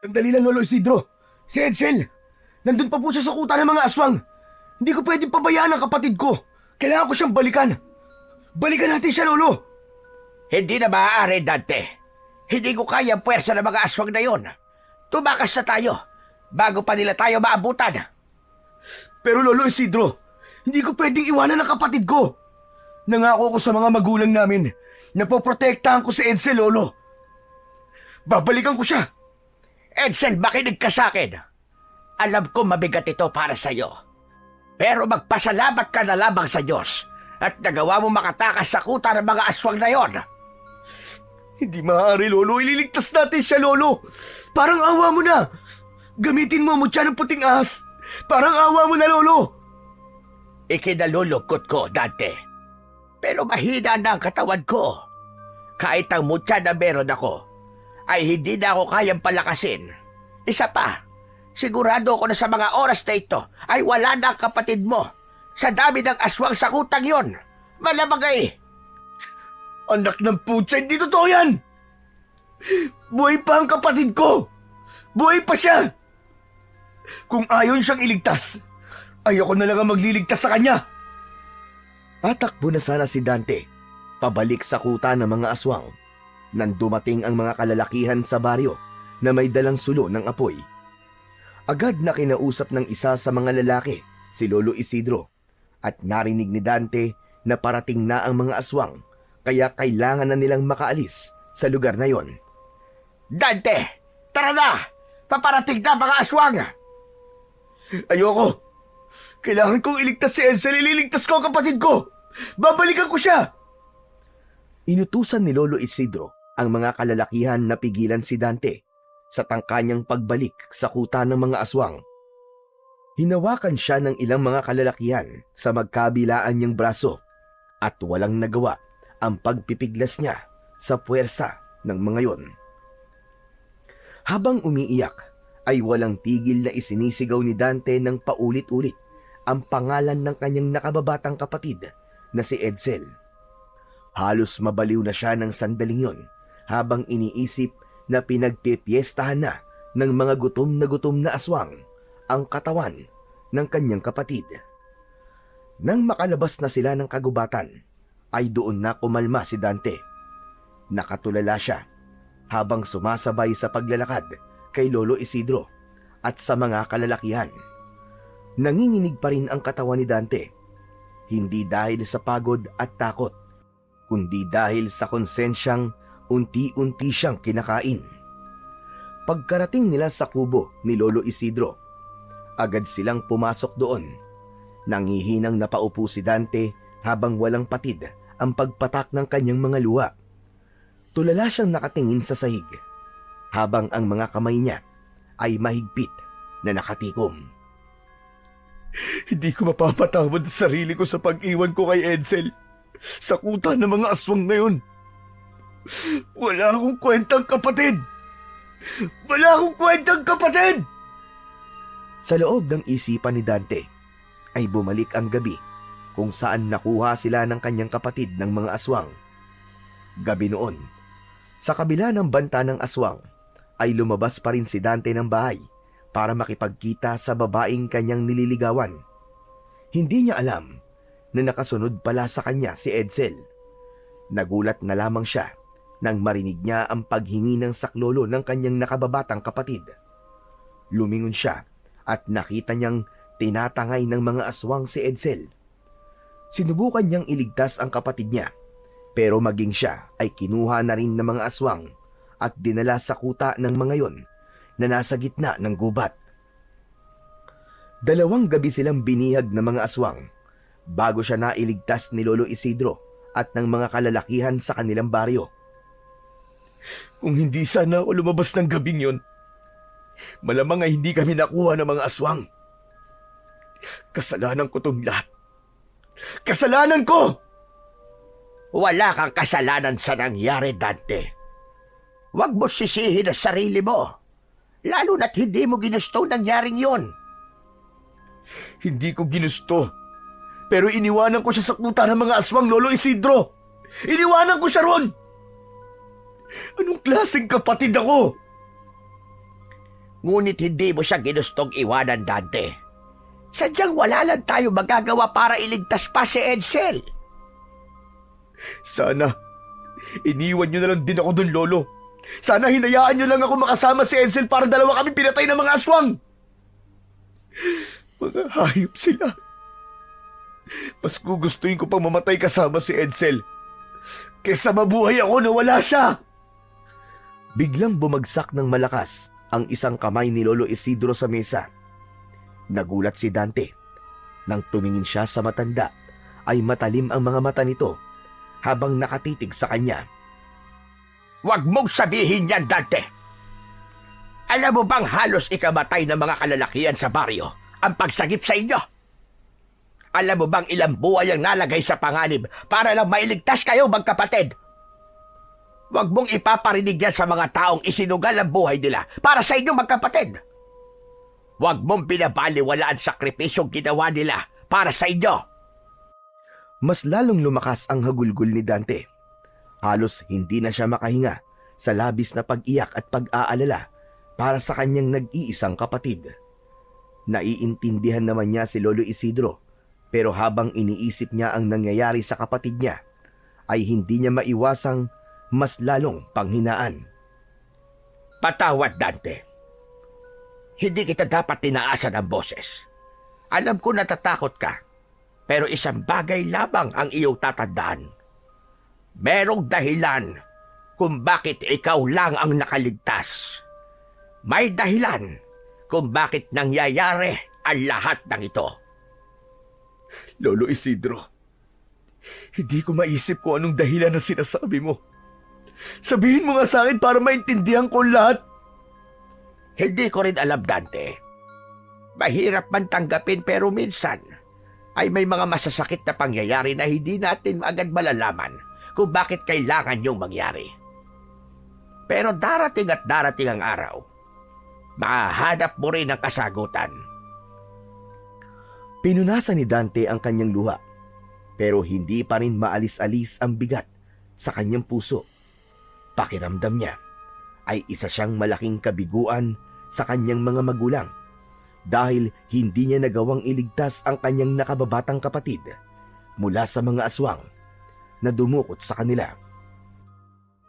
Sandali lang, Lolo Isidro. Si Edsel, nandun pa po siya sa kuta ng mga aswang. Hindi ko pwedeng pabayaan ang kapatid ko. Kailangan ko siyang balikan. Balikan natin siya, Lolo. Hindi na maaari, Dante. Hindi ko kaya ang puwersa ng mga aswang na yon. Tumakas na tayo bago pa nila tayo maabutan. Pero Lolo Isidro, hindi ko pwedeng iwanan ang kapatid ko. Nangako ko sa mga magulang namin na poprotektahan ko si Edsel, Lolo. Babalikan ko siya. Edsel, makinig ka sa akin. Alam ko mabigat ito para sa'yo. Pero magpasalamat ka na lamang sa Diyos at nagawa mo makatakas sa kuta ng mga aswang na yon. Hindi maaari, Lolo. Ililigtas natin siya, Lolo. Parang awa mo na. Gamitin mo ang mutya ng puting ahas. Parang awa mo na, Lolo. Ikinalulungkot ko, Dante. Pero mahina na ang katawan ko. Kahit ang mutya na meron ako, ay hindi na ako kayang palakasin. Isa pa, sigurado ako na sa mga oras na ito ay wala na ang kapatid mo. Sa dami ng aswang sa kutang yon. Malamang ay. Anak ng putya, hindi totoo yan! Buhay pa ang kapatid ko! Buhay pa siya! Kung ayon siyang iligtas, ayoko na lang ang magliligtas sa kanya! Tatakbo na sana si Dante, pabalik sa kuta ng mga aswang, nang dumating ang mga kalalakihan sa baryo na may dalang sulo ng apoy. Agad na kinausap ng isa sa mga lalaki, si Lolo Isidro, at narinig ni Dante na parating na ang mga aswang, kaya kailangan na nilang makaalis sa lugar na yon. Dante, tara na! Paparating na mga aswang! Ayoko! Kailangan kong iligtas si Edsel. Ililigtas ko ang kapatid ko! Babalikan ko siya! Inutusan ni Lolo Isidro ang mga kalalakihan na pigilan si Dante sa tangkanyang pagbalik sa kuta ng mga aswang. Hinawakan siya ng ilang mga kalalakihan sa magkabilaan niyang braso at walang nagawa ang pagpipiglas niya sa puwersa ng mga yon. Habang umiiyak, ay walang tigil na isinisigaw ni Dante ng paulit-ulit ang pangalan ng kanyang nakababatang kapatid na si Edsel. Halos mabaliw na siya ng sandaling yon habang iniisip na pinagpipiestahan na ng mga gutom na aswang ang katawan ng kanyang kapatid. Nang makalabas na sila ng kagubatan, ay doon na kumalma si Dante. Nakatulala siya habang sumasabay sa paglalakad kay Lolo Isidro at sa mga kalalakihan. Nanginginig pa rin ang katawan ni Dante, hindi dahil sa pagod at takot, kundi dahil sa konsensyang unti-unti siyang kinakain. Pagkarating nila sa kubo ni Lolo Isidro, agad silang pumasok doon. Nangihinang napaupo si Dante habang walang patid ang pagpatak ng kanyang mga luha. Tulala siyang nakatingin sa sahig, habang ang mga kamay niya ay mahigpit na nakatikom. Hindi ko mapapatawad sa sarili ko sa pag-iwan ko kay Edsel sa kuta ng mga aswang na yun. Wala akong kwentang kapatid! Wala akong kwentang kapatid! Sa loob ng isipan ni Dante ay bumalik ang gabi kung saan nakuha sila ng kanyang kapatid ng mga aswang. Gabi noon, sa kabila ng banta ng aswang, ay lumabas pa rin si Dante ng bahay para makipagkita sa babaeng kanyang nililigawan. Hindi niya alam na nakasunod pala sa kanya si Edsel. Nagulat na lamang siya nang marinig niya ang paghingi ng saklolo ng kanyang nakababatang kapatid. Lumingon siya at nakita niyang tinatangay ng mga aswang si Edsel. Sinubukan niyang iligtas ang kapatid niya, pero maging siya ay kinuha na rin ng mga aswang at dinala sa kuta ng mga yon na nasa gitna ng gubat. 2 gabi silang binihag ng mga aswang bago siya nailigtas ni Lolo Isidro at ng mga kalalakihan sa kanilang baryo. Kung hindi sana ako lumabas ng gabing yon, malamang ay hindi kami nakuha ng mga aswang. Kasalanan ko itong lahat. Kasalanan ko! Wala kang kasalanan sa nangyari, Dante. Huwag mo sisihin ang sarili mo, lalo na't hindi mo ginusto nangyaring yon. Hindi ko ginusto, pero iniwanan ko siya sa kuta ng mga aswang, Lolo Isidro. Iniwanan ko siya ron! Anong klaseng kapatid ako? Ngunit hindi mo siya ginustong iwanan, Dante. Sadyang wala lang tayo magagawa para iligtas pa si Edsel. Sana, iniwan niyo na lang din ako dun, Lolo. Sana hinayaan niyo lang ako makasama si Edsel para dalawa kami pinatay ng mga aswang. Mga hayop sila. Mas gugustuhin ko pang mamatay kasama si Edsel kesa mabuhay ako na wala siya. Biglang bumagsak ng malakas ang isang kamay ni Lolo Isidro sa mesa. Nagulat si Dante. Nang tumingin siya sa matanda, ay matalim ang mga mata nito habang nakatitig sa kanya. Huwag mong sabihin yan, Dante. Alam mo bang halos ikamatay ng mga kalalakihan sa baryo ang pagsagip sa inyo? Alam mo bang ilang buhay ang nalagay sa panganib para lang mailigtas kayo magkapatid? Huwag mong ipaparinig yan sa mga taong isinugal ang buhay nila para sa inyo magkapatid. Huwag mong binabaliwala ang sakripisyong ginawa nila para sa inyo. Mas lalong lumakas ang hagulgol ni Dante. Halos hindi na siya makahinga sa labis na pag-iyak at pag-aalala para sa kanyang nag-iisang kapatid. Naiintindihan naman niya si Lolo Isidro, pero habang iniisip niya ang nangyayari sa kapatid niya, ay hindi niya maiwasang mas lalong panghinaan. Patawad, Dante. Hindi kita dapat tinaasan ang boses. Alam ko natatakot ka, pero isang bagay lamang ang iyong tatandaan. Merong dahilan kung bakit ikaw lang ang nakaligtas. May dahilan kung bakit nangyayari ang lahat ng ito. Lolo Isidro, hindi ko maisip kung anong dahilan na sinasabi mo. Sabihin mo nga sa akin para maintindihan ko lahat. Hindi ko rin alam, Dante. Mahirap man tanggapin pero minsan ay may mga masasakit na pangyayari na hindi natin agad malalaman kung bakit kailangan yung mangyari. Pero darating at darating ang araw, mahahanap mo rin ang kasagutan. Pinunasan ni Dante ang kanyang luha, pero hindi pa rin maalis-alis ang bigat sa kanyang puso. Pakiramdam niya ay isa siyang malaking kabiguan sa kanyang mga magulang dahil hindi niya nagawang iligtas ang kanyang nakababatang kapatid mula sa mga aswang na dumukot sa kanila.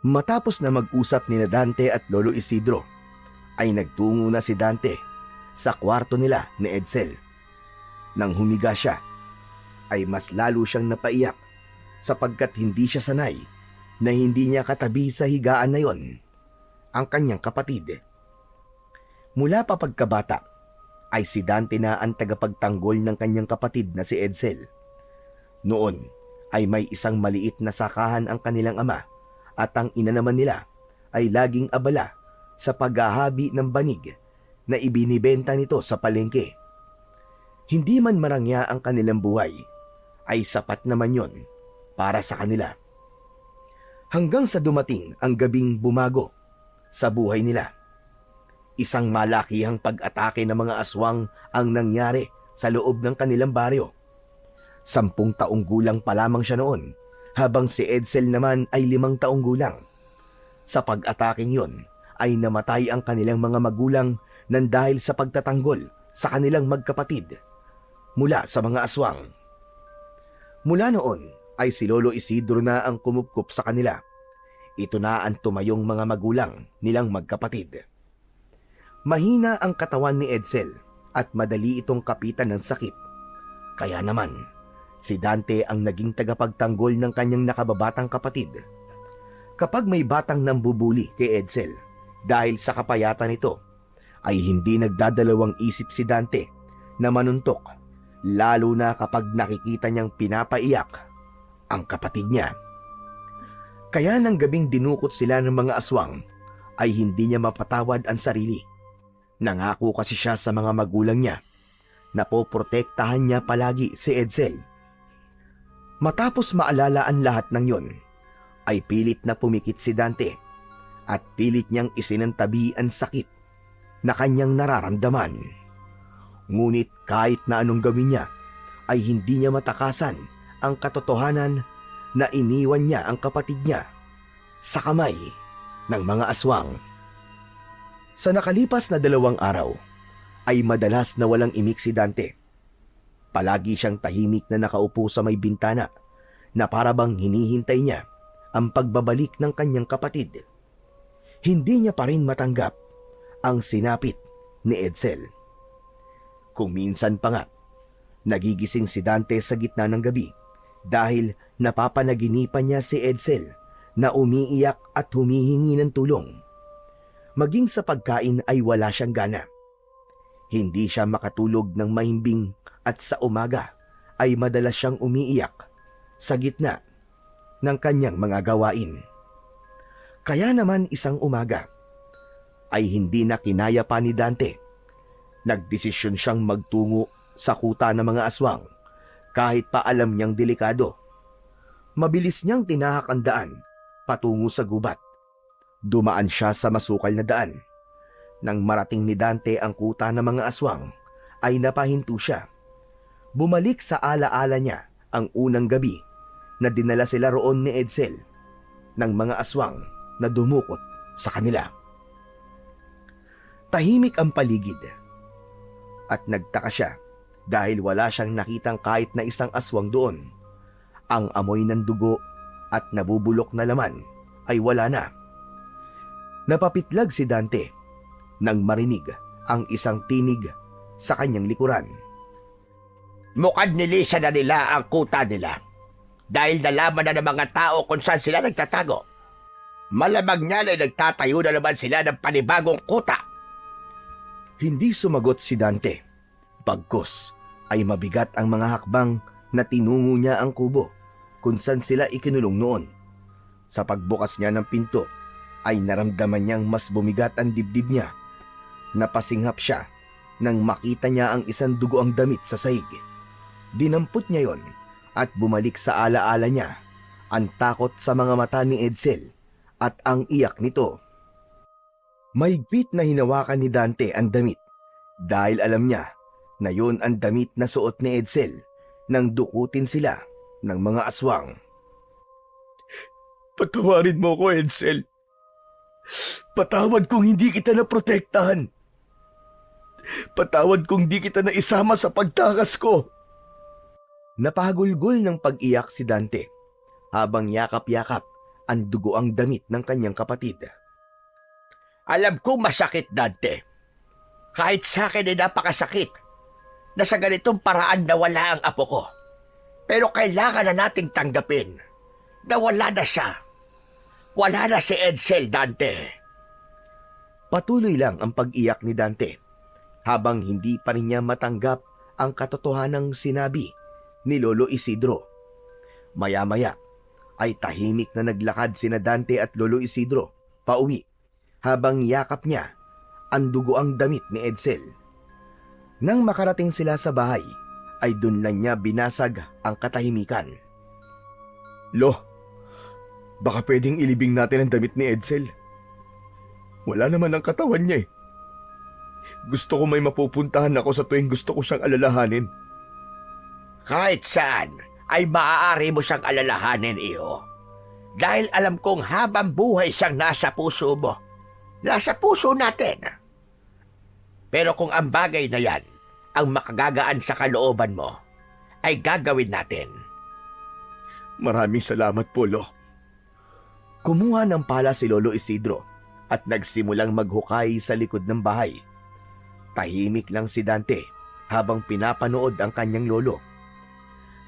Matapos na mag-usap ni Dante at Lolo Isidro, ay nagtungo na si Dante sa kwarto nila ni Edsel. Nang humiga siya, ay mas lalo siyang napaiyak sapagkat hindi siya sanay na hindi niya katabi sa higaan na yon ang kanyang kapatid. Mula pa pagkabata, ay si Dante na ang tagapagtanggol ng kanyang kapatid na si Edsel. Noon ay may isang maliit na sakahan ang kanilang ama at ang ina naman nila ay laging abala sa paghahabi ng banig na ibinibenta nito sa palengke. Hindi man marangya ang kanilang buhay, ay sapat naman yon para sa kanila. Hanggang sa dumating ang gabing bumago sa buhay nila. Isang malakihang pag-atake ng mga aswang ang nangyari sa loob ng kanilang baryo. 10 taong gulang pa lamang siya noon, habang si Edsel naman ay 5 taong gulang. Sa pag-ataking yon ay namatay ang kanilang mga magulang nang dahil sa pagtatanggol sa kanilang magkapatid mula sa mga aswang. Mula noon ay si Lolo Isidro na ang kumupkup sa kanila. Ito na ang tumayong mga magulang nilang magkapatid. Mahina ang katawan ni Edsel at madali itong kapitan ng sakit. Kaya naman, si Dante ang naging tagapagtanggol ng kanyang nakababatang kapatid. Kapag may batang nambubuli kay Edsel dahil sa kapayatan nito, ay hindi nagdadalawang isip si Dante na manuntok, lalo na kapag nakikita niyang pinapaiyak ang kapatid niya. Kaya nang gabing dinukot sila ng mga aswang, ay hindi niya mapatawad ang sarili. Nangako kasi siya sa mga magulang niya na poprotektahan niya palagi si Edsel. Matapos maalala ang lahat ng yon, ay pilit na pumikit si Dante at pilit niyang isinantabi ang sakit na kanyang nararamdaman. Ngunit kahit na anong gawin niya, ay hindi niya matakasan ang katotohanan na iniwan niya ang kapatid niya sa kamay ng mga aswang. Sa nakalipas na 2 araw, ay madalas na walang imik si Dante. Palagi siyang tahimik na nakaupo sa may bintana na parabang hinihintay niya ang pagbabalik ng kanyang kapatid. Hindi niya pa rin matanggap ang sinapit ni Edsel. Kung minsan pa nga, nagigising si Dante sa gitna ng gabi dahil napapanaginipan niya si Edsel na umiiyak at humihingi ng tulong. Maging sa pagkain ay wala siyang gana. Hindi siya makatulog ng mahimbing at sa umaga ay madalas siyang umiiyak sa gitna ng kanyang mga gawain. Kaya naman isang umaga ay hindi na kinaya pa ni Dante. Nagdesisyon siyang magtungo sa kuta ng mga aswang kahit pa alam niyang delikado. Mabilis niyang tinahak ang daan patungo sa gubat. Dumaan siya sa masukal na daan. Nang marating ni Dante ang kuta ng mga aswang, ay napahinto siya. Bumalik sa alaala niya ang unang gabi na dinala sila roon ni Edsel ng mga aswang na dumukot sa kanila. Tahimik ang paligid at nagtaka siya dahil wala siyang nakitang kahit na isang aswang doon. Ang amoy ng dugo at nabubulok na laman ay wala na. Napapitlag si Dante nang marinig ang isang tinig sa kanyang likuran. Mukhang nilisa na nila ang kuta nila dahil nalaman na ng mga tao kung saan sila nagtatago. Malamang niya ay nagtatayo na naman sila ng panibagong kuta. Hindi sumagot si Dante. Bagkus ay mabigat ang mga hakbang na tinungo niya ang kubo kung saan sila ikinulong noon. Sa pagbukas niya ng pinto, ay naramdaman niyang mas bumigat ang dibdib niya. Napasinghap siya nang makita niya ang isang dugoang damit sa sahig. Dinampot niya yon at bumalik sa alaala niya ang takot sa mga mata ni Edsel at ang iyak nito. Mahigpit na hinawakan ni Dante ang damit dahil alam niya na yon ang damit na suot ni Edsel nang dukutin sila ng mga aswang. Patawarin mo ko, Edsel. Patawad kung hindi kita naprotektahan. Patawad kung di kita naisama sa pagtakas ko. Napahagulgol ng pag-iyak si Dante habang yakap-yakap ang dugoang damit ng kanyang kapatid. Alam kong masakit, Dante. Kahit sa akin ay napakasakit na sa ganitong paraan nawala ang apo ko. Pero kailangan na nating tanggapin na wala na siya. Wala na si Edsel, Dante. Patuloy lang ang pag-iyak ni Dante habang hindi pa rin niya matanggap ang katotohanang sinabi ni Lolo Isidro. Maya-maya ay tahimik na naglakad sina Dante at Lolo Isidro pauwi habang yakap niya ang dugoang damit ni Edsel. Nang makarating sila sa bahay, ay dun lang niya binasag ang katahimikan. Lo, baka pwedeng ilibing natin ang damit ni Edsel. Wala naman ang katawan niya eh. Gusto ko may mapupuntahan ako sa tuwing gusto ko siyang alalahanin. Kahit saan ay maaari mo siyang alalahanin, iho. Dahil alam kong habang buhay siyang nasa puso mo. Nasa puso natin. Pero kung ang bagay na yan ang makagagaan sa kalooban mo, ay gagawin natin. Maraming salamat po, Lo. Kumuha ng pala si Lolo Isidro at nagsimulang maghukay sa likod ng bahay. Tahimik lang si Dante habang pinapanood ang kanyang lolo.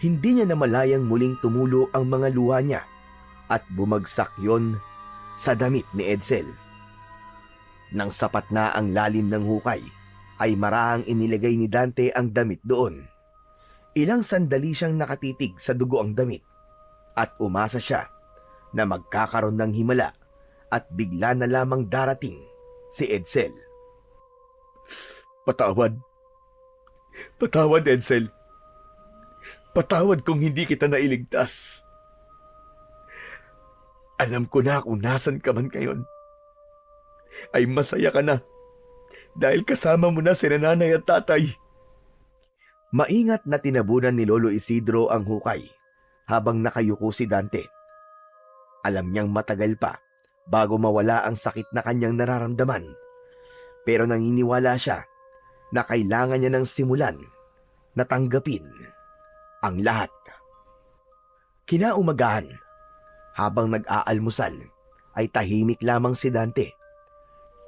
Hindi niya namalayang muling tumulo ang mga luha niya at bumagsak yon sa damit ni Edsel. Nang sapat na ang lalim ng hukay, ay marahang inilagay ni Dante ang damit doon. Ilang sandali siyang nakatitig sa dugo ang damit at umasa siya na magkakaroon ng himala at bigla na lamang darating si Edsel. Patawad. Patawad, Edsel. Patawad kung hindi kita nailigtas. Alam ko na kung nasan ka man ngayon. Ay masaya ka na dahil kasama mo na si nanay at tatay. Maingat na tinabunan ni Lolo Isidro ang hukay habang nakayuko si Dante. Alam niyang matagal pa bago mawala ang sakit na kanyang nararamdaman. Pero naniniwala siya na kailangan niya ng simulan na tanggapin ang lahat. Kinaumagahan, habang nag-aalmusal, ay tahimik lamang si Dante.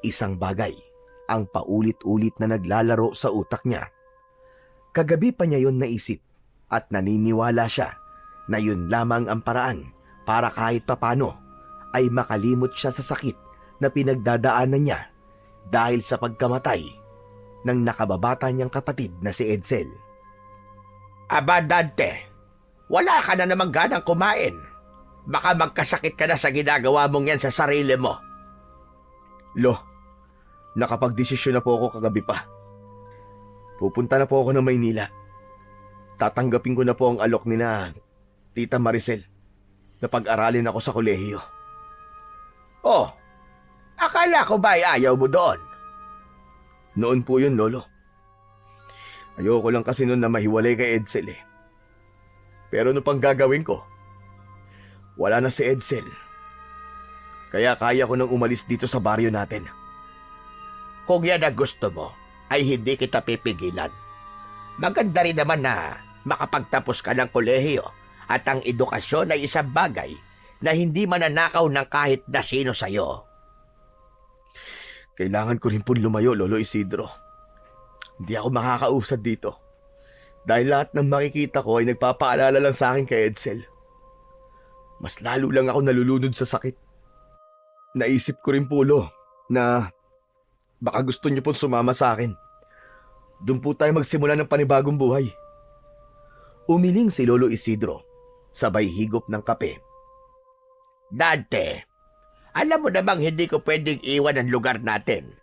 Isang bagay ang paulit-ulit na naglalaro sa utak niya. Kagabi pa niya yun naisip at naniniwala siya na yun lamang ang paraan para kahit papano ay makalimot siya sa sakit na pinagdadaanan niya dahil sa pagkamatay ng nakababata niyang kapatid na si Edsel. Aba, Dante, wala ka na namang ganang kumain. Baka magkasakit ka na sa ginagawa mong yan sa sarili mo. Lo, nakapagdesisyon na po ako kagabi pa. Pupunta na po ako ng Maynila. Tatanggapin ko na po ang alok ni na Tita Maricel na pag-aralin ako sa kolehiyo. Oh, akala ko ba ay ayaw mo doon? Noon po yun, Lolo. Ayoko lang kasi noon na mahiwalay kay Edsel eh. Pero ano pang gagawin ko? Wala na si Edsel. Kaya kaya ko nang umalis dito sa baryo natin. Kung yan ang gusto mo, ay hindi kita pipigilan. Maganda rin naman na makapagtapos ka ng kolehiyo at ang edukasyon ay isang bagay na hindi mananakaw ng kahit na sino sa'yo. Kailangan ko rin po lumayo, Lolo Isidro. Hindi ako makakausad dito. Dahil lahat ng makikita ko ay nagpapaalala lang sa akin kay Edsel. Mas lalo lang ako nalulunod sa sakit. Naisip ko rin po, Lo, na baka gusto niyo pong sumama sa akin. Doon po tayo magsimula ng panibagong buhay. Umiling si Lolo Isidro, sabay higop ng kape. Dante, alam mo namang hindi ko pwedeng iwan ang lugar natin.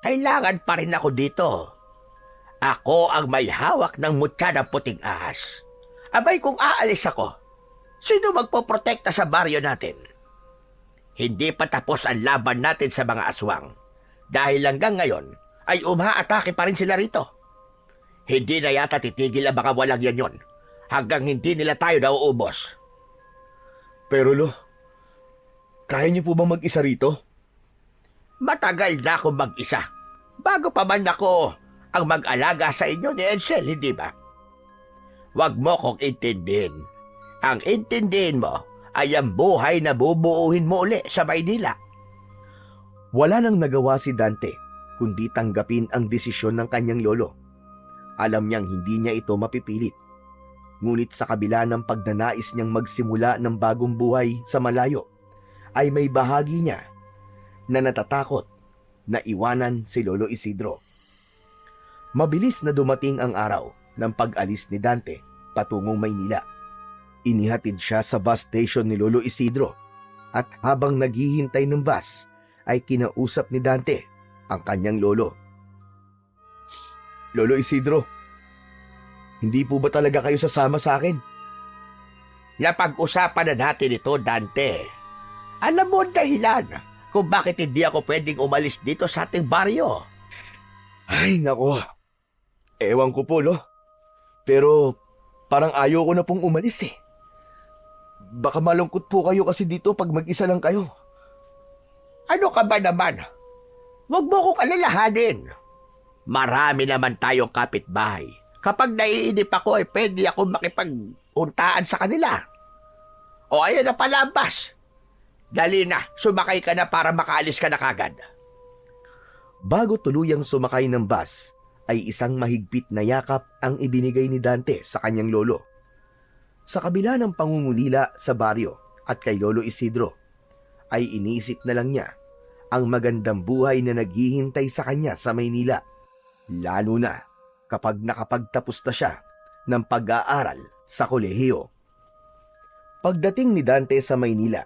Kailangan pa rin ako dito. Ako ang may hawak ng mutya ng puting ahas. Abay kung aalis ako, sino magpoprotekta sa baryo natin? Hindi pa tapos ang laban natin sa mga aswang. Dahil hanggang ngayon ay umaatake pa rin sila rito. Hindi na yata titigil ang mga walang yan yon hanggang hindi nila tayo nauubos. Pero Lo, kaya niyo po bang mag-isa rito? Matagal na akong mag-isa. Bago pa man ako ang mag-alaga sa inyo ni Edsel, hindi ba? Huwag mo kong intindihin. Ang intindihin mo ay ang buhay na bubuuhin mo uli sa Maynila. Wala nang nagawa si Dante kundi tanggapin ang desisyon ng kanyang lolo. Alam niyang hindi niya ito mapipilit. Ngunit sa kabila ng pagnanais niyang magsimula ng bagong buhay sa malayo, ay may bahagi niya na natatakot na iwanan si Lolo Isidro. Mabilis na dumating ang araw ng pag-alis ni Dante patungong Maynila. Inihatid siya sa bus station ni Lolo Isidro at habang naghihintay ng bus ay kinausap ni Dante ang kanyang lolo. Lolo Isidro, hindi po ba talaga kayo sasama sa akin? Napag-usapan na natin ito, Dante. Alam mo ang dahilan kung bakit hindi ako pwedeng umalis dito sa ating baryo. Ay, nako. Ewan ko po, Lo. Pero parang ayaw ko na pong umalis eh. Baka malungkot po kayo kasi dito pag mag-isa lang kayo. Ano ka ba naman? Huwag mo kong alalahanin. Marami naman tayong kapitbahay. Kapag naiinip ako ay pwede ako makipagpuntaan sa kanila. O ayan na pala ang bus. Dali na, sumakay ka na para makaalis ka na kagad. Bago tuluyang sumakay ng bus, ay isang mahigpit na yakap ang ibinigay ni Dante sa kanyang lolo. Sa kabila ng pangungulila sa baryo at kay Lolo Isidro, ay iniisip na lang niya ang magandang buhay na naghihintay sa kanya sa Maynila, lalo na kapag nakapagtapos na siya ng pag-aaral sa kolehiyo. Pagdating ni Dante sa Maynila,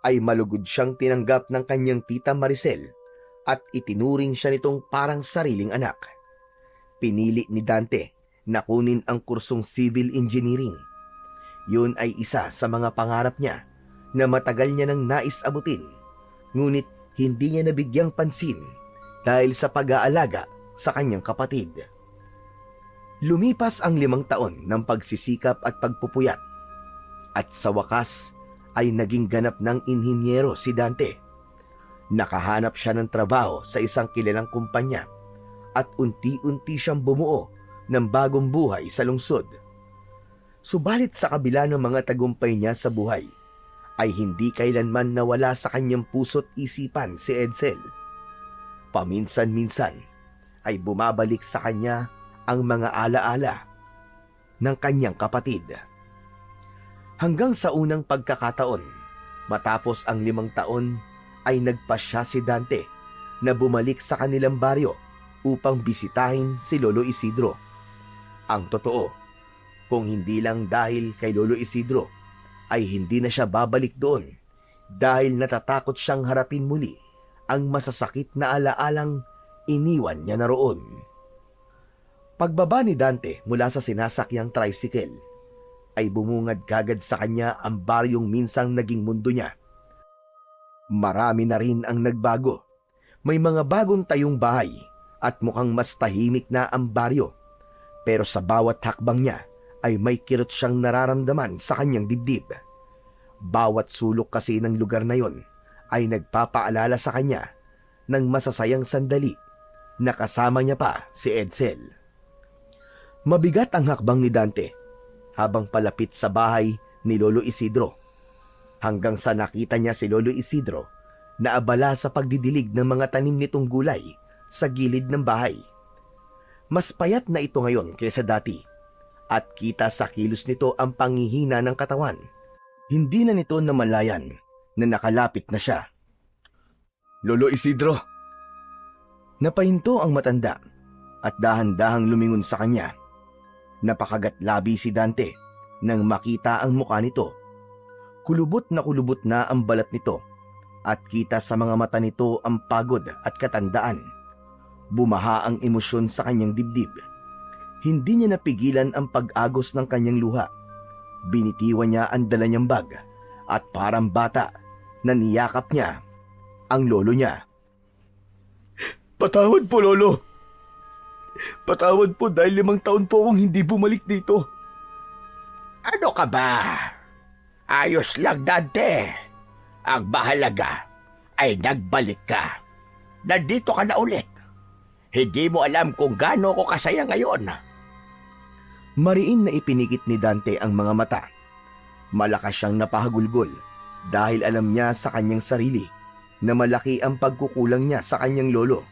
ay malugod siyang tinanggap ng kanyang tita Maricel at itinuring siya nitong parang sariling anak. Pinili ni Dante na kunin ang kursong civil engineering. Yun ay isa sa mga pangarap niya na matagal niya nang nais abutin, ngunit hindi niya nabigyang pansin dahil sa pag-aalaga sa kanyang kapatid. Lumipas ang 5 taon ng pagsisikap at pagpupuyat, at sa wakas ay naging ganap ng inhinyero si Dante. Nakahanap siya ng trabaho sa isang kilalang kumpanya at unti-unti siyang bumuo ng bagong buhay sa lungsod. Subalit sa kabila ng mga tagumpay niya sa buhay, ay hindi kailanman nawala sa kanyang puso't isipan si Edsel. Paminsan-minsan ay bumabalik sa kanya ang mga alaala ng kanyang kapatid. Hanggang sa unang pagkakataon, matapos ang 5 taon, ay nagpasya si Dante na bumalik sa kanilang baryo upang bisitahin si Lolo Isidro. Ang totoo, kung hindi lang dahil kay Lolo Isidro, ay hindi na siya babalik doon dahil natatakot siyang harapin muli ang masasakit na alaalang iniwan niya na roon. Pagbaba ni Dante mula sa sinasakyang tricycle, ay bumungad kagad sa kanya ang baryong minsang naging mundo niya. Marami na rin ang nagbago. May mga bagong tayong bahay at mukhang mas tahimik na ang baryo. Pero sa bawat hakbang niya ay may kirot siyang nararamdaman sa kanyang dibdib. Bawat sulok kasi ng lugar na yon ay nagpapaalala sa kanya ng masasayang sandali na kasama niya pa si Edsel. Mabigat ang hakbang ni Dante habang palapit sa bahay ni Lolo Isidro, hanggang sa nakita niya si Lolo Isidro na abala sa pagdidilig ng mga tanim nitong gulay sa gilid ng bahay. Mas payat na ito ngayon kaysa dati at kita sa kilos nito ang panghihina ng katawan. Hindi na nito namalayan na nakalapit na siya. Lolo Isidro! Napahinto ang matanda at dahan-dahang lumingon sa kanya. Napakagat-labi si Dante nang makita ang mukha nito. Kulubot na ang balat nito at kita sa mga mata nito ang pagod at katandaan. Bumaha ang emosyon sa kanyang dibdib. Hindi niya napigilan ang pag-agos ng kanyang luha. Binitiwan niya ang dala niyang bag at parang bata na niyakap niya ang lolo niya. Patawad po, Lolo! Patawad po dahil 5 taon po akong hindi bumalik dito. Ano ka ba? Ayos lang, Dante. Ang mahalaga ay nagbalik ka. Nandito ka na ulit. Hindi mo alam kung gaano ko kasaya ngayon. Mariin na ipinikit ni Dante ang mga mata. Malakas siyang napahagulgol dahil alam niya sa kanyang sarili na malaki ang pagkukulang niya sa kanyang lolo.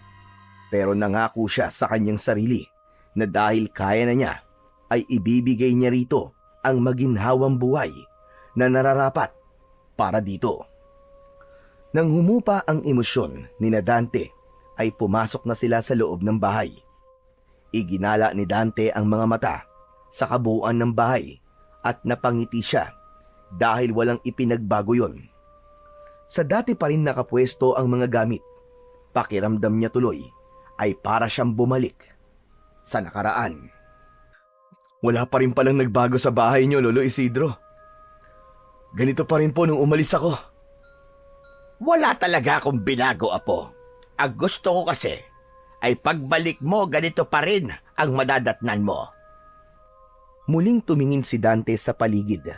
Pero nangako siya sa kanyang sarili na dahil kaya na niya, ay ibibigay niya rito ang maginhawang buhay na nararapat para dito. Nang humupa ang emosyon ni Dante, ay pumasok na sila sa loob ng bahay. Iginala ni Dante ang mga mata sa kabuuan ng bahay at napangiti siya dahil walang ipinagbago yon. Sa dati pa rin nakapwesto ang mga gamit. Pakiramdam niya tuloy ay para siyang bumalik sa nakaraan. Wala pa rin palang nagbago sa bahay niyo, Lolo Isidro. Ganito pa rin po nung umalis ako. Wala talaga akong binago, Apo. Ang gusto ko kasi ay pagbalik mo, ganito pa rin ang madadatnan mo. Muling tumingin si Dante sa paligid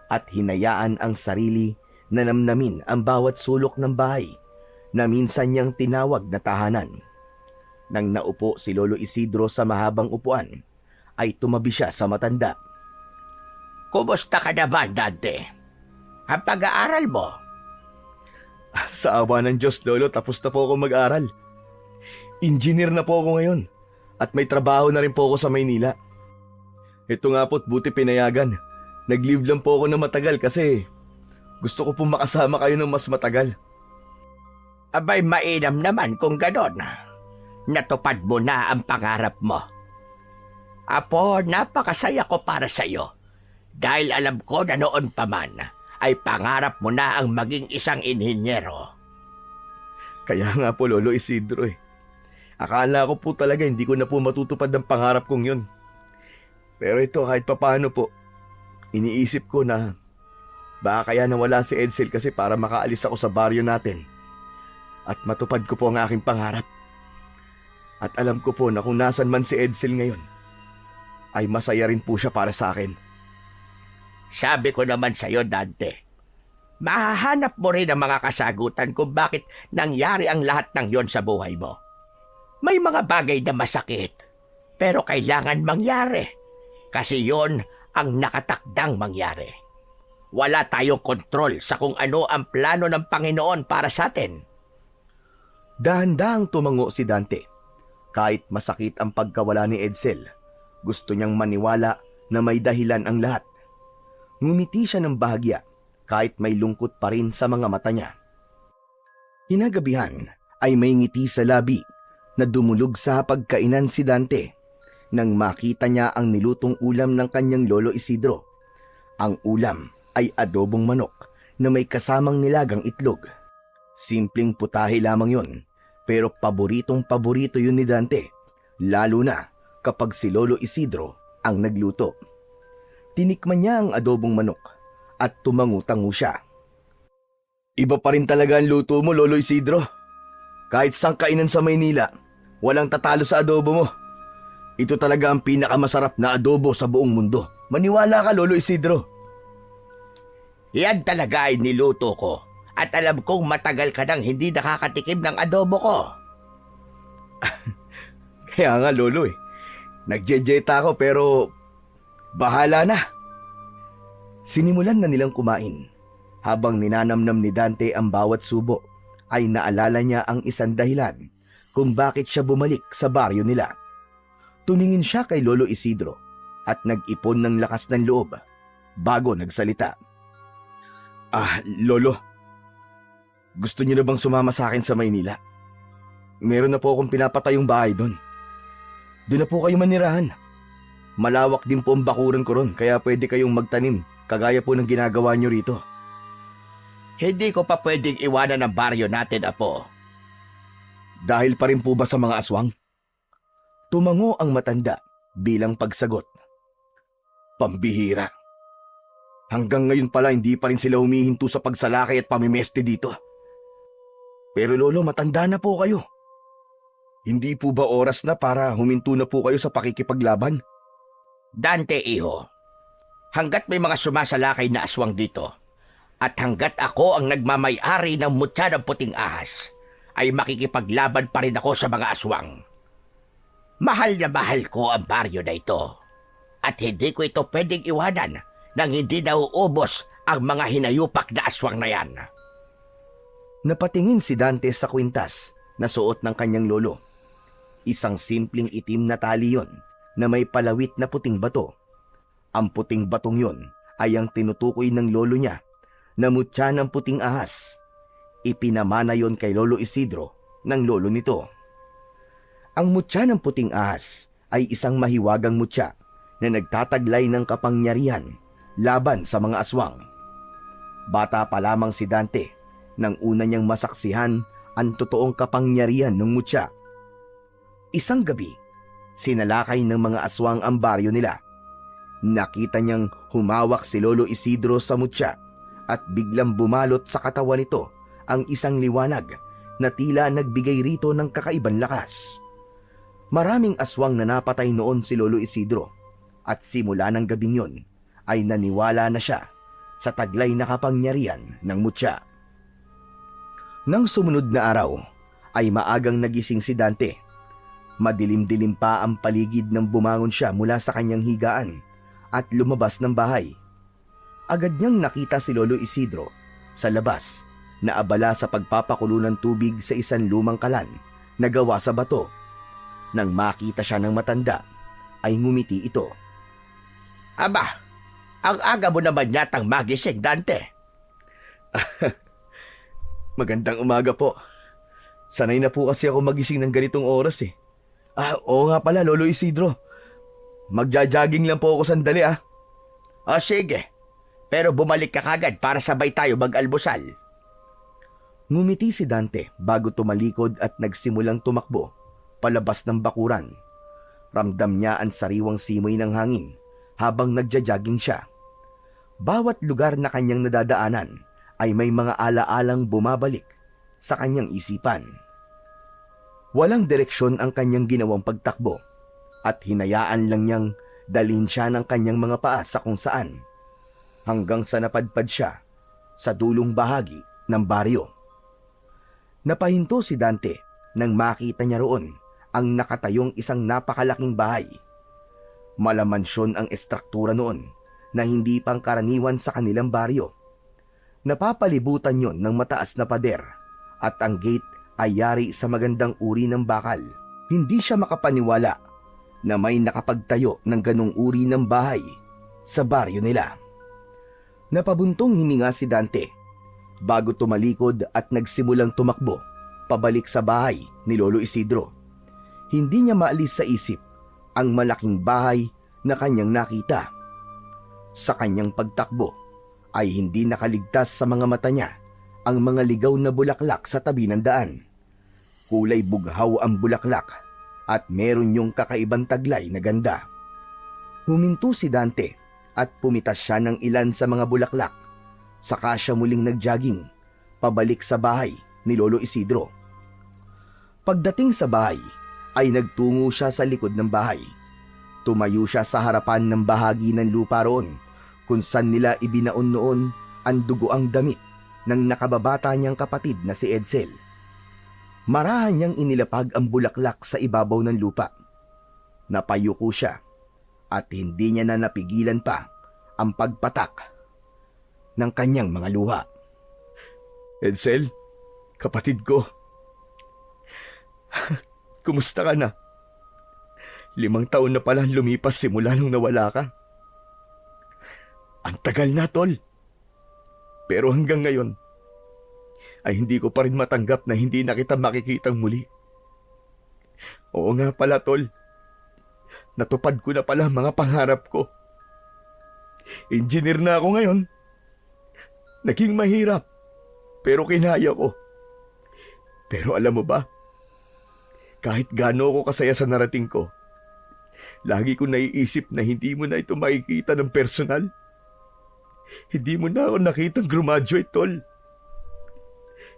at hinayaan ang sarili na namnamin ang bawat sulok ng bahay na minsan niyang tinawag na tahanan. Nang naupo si Lolo Isidro sa mahabang upuan, ay tumabi siya sa matanda. Kumusta ka na ba, Dante? Ang pag-aaral mo? Sa awa ng Diyos, Lolo, tapos na po ako mag-aral. Engineer na po ako ngayon at may trabaho na rin po ako sa Maynila. Ito nga po't buti pinayagan. Nag-leave lang po ako na matagal kasi gusto ko pong makasama kayo ng mas matagal. Abay, mainam naman kung ganon. Natupad mo na ang pangarap mo. Apo, napakasaya ko para sa iyo. Dahil alam ko na noon pa man ay pangarap mo na ang maging isang inhinyero. Kaya nga po, Lolo Isidro Akala ko po talaga hindi ko na po matutupad ang pangarap kong yun. Pero ito kahit papaano po, iniisip ko na baka kaya nawala si Edsel kasi para makaalis ako sa baryo natin at matupad ko po ang aking pangarap. At alam ko po na kung nasan man si Edsel ngayon, ay masaya rin po siya para sa akin. Sabi ko naman sa iyo, Dante, mahahanap mo rin ang mga kasagutan kung bakit nangyari ang lahat ng yon sa buhay mo. May mga bagay na masakit, pero kailangan mangyari. Kasi yon ang nakatakdang mangyari. Wala tayong kontrol sa kung ano ang plano ng Panginoon para sa atin. Dahan-dahang tumango si Dante. Kahit masakit ang pagkawala ni Edsel, gusto niyang maniwala na may dahilan ang lahat. Ngumiti siya ng bahagya kahit may lungkot pa rin sa mga mata niya. Hinagabihan ay may ngiti sa labi na dumulog sa pagkainan si Dante nang makita niya ang nilutong ulam ng kanyang lolo Isidro. Ang ulam ay adobong manok na may kasamang nilagang itlog. Simpleng putahe lamang yon, pero paboritong-paborito yun ni Dante, lalo na kapag si Lolo Isidro ang nagluto. Tinikman niya ang adobong manok at tumangu-tangu siya. Iba pa rin talaga ang luto mo, Lolo Isidro. Kahit sang kainan sa Maynila, walang tatalo sa adobo mo. Ito talaga ang pinakamasarap na adobo sa buong mundo. Maniwala ka, Lolo Isidro. Yan talaga ay niluto ko. At alam kong matagal ka nang hindi nakakatikim ng adobo ko. Kaya nga, Lolo Nagjejeta ako pero bahala na. Sinimulan na nilang kumain. Habang ninanamnam ni Dante ang bawat subo, ay naalala niya ang isang dahilan kung bakit siya bumalik sa baryo nila. Tumingin siya kay Lolo Isidro at nag-ipon ng lakas ng loob bago nagsalita. Lolo, gusto niyo na bang sumama sa akin sa Maynila? Meron na po akong pinapatayong bahay doon. Doon na po kayo manirahan. Malawak din po ang bakuran ko ron, kaya pwede kayong magtanim, kagaya po ng ginagawa niyo rito. Hindi ko pa pwedeng iwanan ang baryo natin, Apo. Dahil pa rin po ba sa mga aswang? Tumango ang matanda bilang pagsagot. Pambihira. Hanggang ngayon pala hindi pa rin sila humihinto sa pagsalakay at pamimeste dito. Pero Lolo, matanda na po kayo. Hindi po ba oras na para huminto na po kayo sa pakikipaglaban? Dante, iho. Hanggat may mga sumasalakay na aswang dito, at hanggat ako ang nagmamay-ari ng mutya ng puting ahas, ay makikipaglaban pa rin ako sa mga aswang. Mahal na mahal ko ang baryo na ito, at hindi ko ito pwedeng iwanan nang hindi nauubos ang mga hinayupak na aswang na yan. Napatingin si Dante sa kwintas na suot ng kanyang lolo. Isang simpleng itim na tali yon na may palawit na puting bato. Ang puting batong yon ay ang tinutukoy ng lolo niya na mutya ng puting ahas. Ipinamana yon kay Lolo Isidro ng lolo nito. Ang mutya ng puting ahas ay isang mahiwagang mutya na nagtataglay ng kapangyarihan laban sa mga aswang. Bata pa lamang si Dante nang una niyang masaksihan ang totoong kapangyarihan ng mutya. Isang gabi, sinalakay ng mga aswang ang baryo nila. Nakita niyang humawak si Lolo Isidro sa mutya at biglang bumalot sa katawan nito ang isang liwanag na tila nagbigay rito ng kakaibang lakas. Maraming aswang na napatay noon si Lolo Isidro at simula ng gabing yon ay naniwala na siya sa taglay na kapangyarihan ng mutya. Nang sumunod na araw ay maagang nagising si Dante. Madilim-dilim pa ang paligid nang bumangon siya mula sa kanyang higaan at lumabas ng bahay. Agad niyang nakita si Lolo Isidro sa labas na abala sa pagpapakulo ng tubig sa isang lumang kalan na gawa sa bato. Nang makita siya ng matanda ay ngumiti ito. Aba, ang aga mo naman yatang magising, Dante. Magandang umaga po. Sanay na po kasi ako magising ng ganitong oras . Oo nga pala, Lolo Isidro. Magja-jogging lang po ako sandali . O sige, pero bumalik ka kagad para sabay tayo mag-almusal. Ngumiti si Dante bago tumalikod at nagsimulang tumakbo palabas ng bakuran. Ramdam niya ang sariwang simoy ng hangin habang nagja-jogging siya. Bawat lugar na kanyang nadadaanan ay may mga alaalang bumabalik sa kanyang isipan. Walang direksyon ang kanyang ginawang pagtakbo at hinayaan lang niyang dalhin siya ng kanyang mga paa sa kung saan hanggang sa napadpad siya sa dulong bahagi ng baryo. Napahinto si Dante nang makita niya roon ang nakatayong isang napakalaking bahay. Malamansyon ang estruktura noon na hindi pangkaraniwan sa kanilang baryo. Napapalibutan yon ng mataas na pader at ang gate ay yari sa magandang uri ng bakal. Hindi siya makapaniwala na may nakapagtayo ng ganong uri ng bahay sa baryo nila. Napabuntong hininga si Dante bago tumalikod at nagsimulang tumakbo pabalik sa bahay ni Lolo Isidro. Hindi niya maalis sa isip ang malaking bahay na kanyang nakita. Sa kanyang pagtakbo ay hindi nakaligtas sa mga mata niya ang mga ligaw na bulaklak sa tabi ng daan. Kulay bughaw ang bulaklak at meron yung kakaibang taglay na ganda. Huminto si Dante at pumitas siya ng ilan sa mga bulaklak. Saka siya muling nagjogging pabalik sa bahay ni Lolo Isidro. Pagdating sa bahay ay nagtungo siya sa likod ng bahay. Tumayo siya sa harapan ng bahagi ng lupa roon kung saan nila ibinaon noon ang dugoang damit ng nakababata niyang kapatid na si Edsel. Marahan niyang inilapag ang bulaklak sa ibabaw ng lupa. Napayuko siya at hindi niya na napigilan pa ang pagpatak ng kanyang mga luha. Edsel, kapatid ko. Kumusta ka na? 5 taon na pala lumipas simula nung nawala ka. Ang tagal na, tol. Pero hanggang ngayon, ay hindi ko pa rin matanggap na hindi na kita makikitang muli. Oo nga pala, tol. Natupad ko na pala mga pangarap ko. Engineer na ako ngayon. Naging mahirap, pero kinaya ko. Pero alam mo ba, kahit gaano ako kasaya sa narating ko, lagi ko naiisip na hindi mo na ito makikita ng personal. Hindi mo na ako nakitang graduate, tol.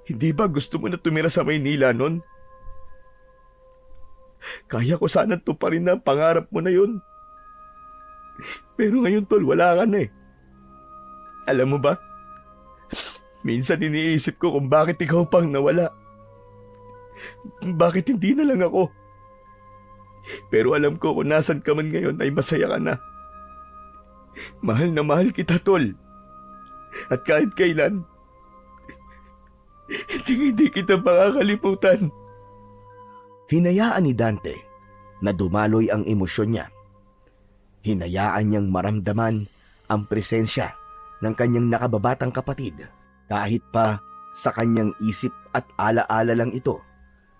Hindi ba gusto mo na tumira sa Maynila nun? Kaya ko sana tuparin na ang pangarap mo na yun. Pero ngayon, tol, wala ka na eh. Alam mo ba, minsan iniisip ko kung bakit ikaw pang nawala. Bakit hindi na lang ako? Pero alam ko kung nasan ka man ngayon ay masaya ka na. Mahal na mahal kita, tol. At kahit kailan, hindi kita makakalimutan. Hinayaan ni Dante na dumaloy ang emosyon niya. Hinayaan niyang maramdaman ang presensya ng kanyang nakababatang kapatid kahit pa sa kanyang isip at alaala lang ito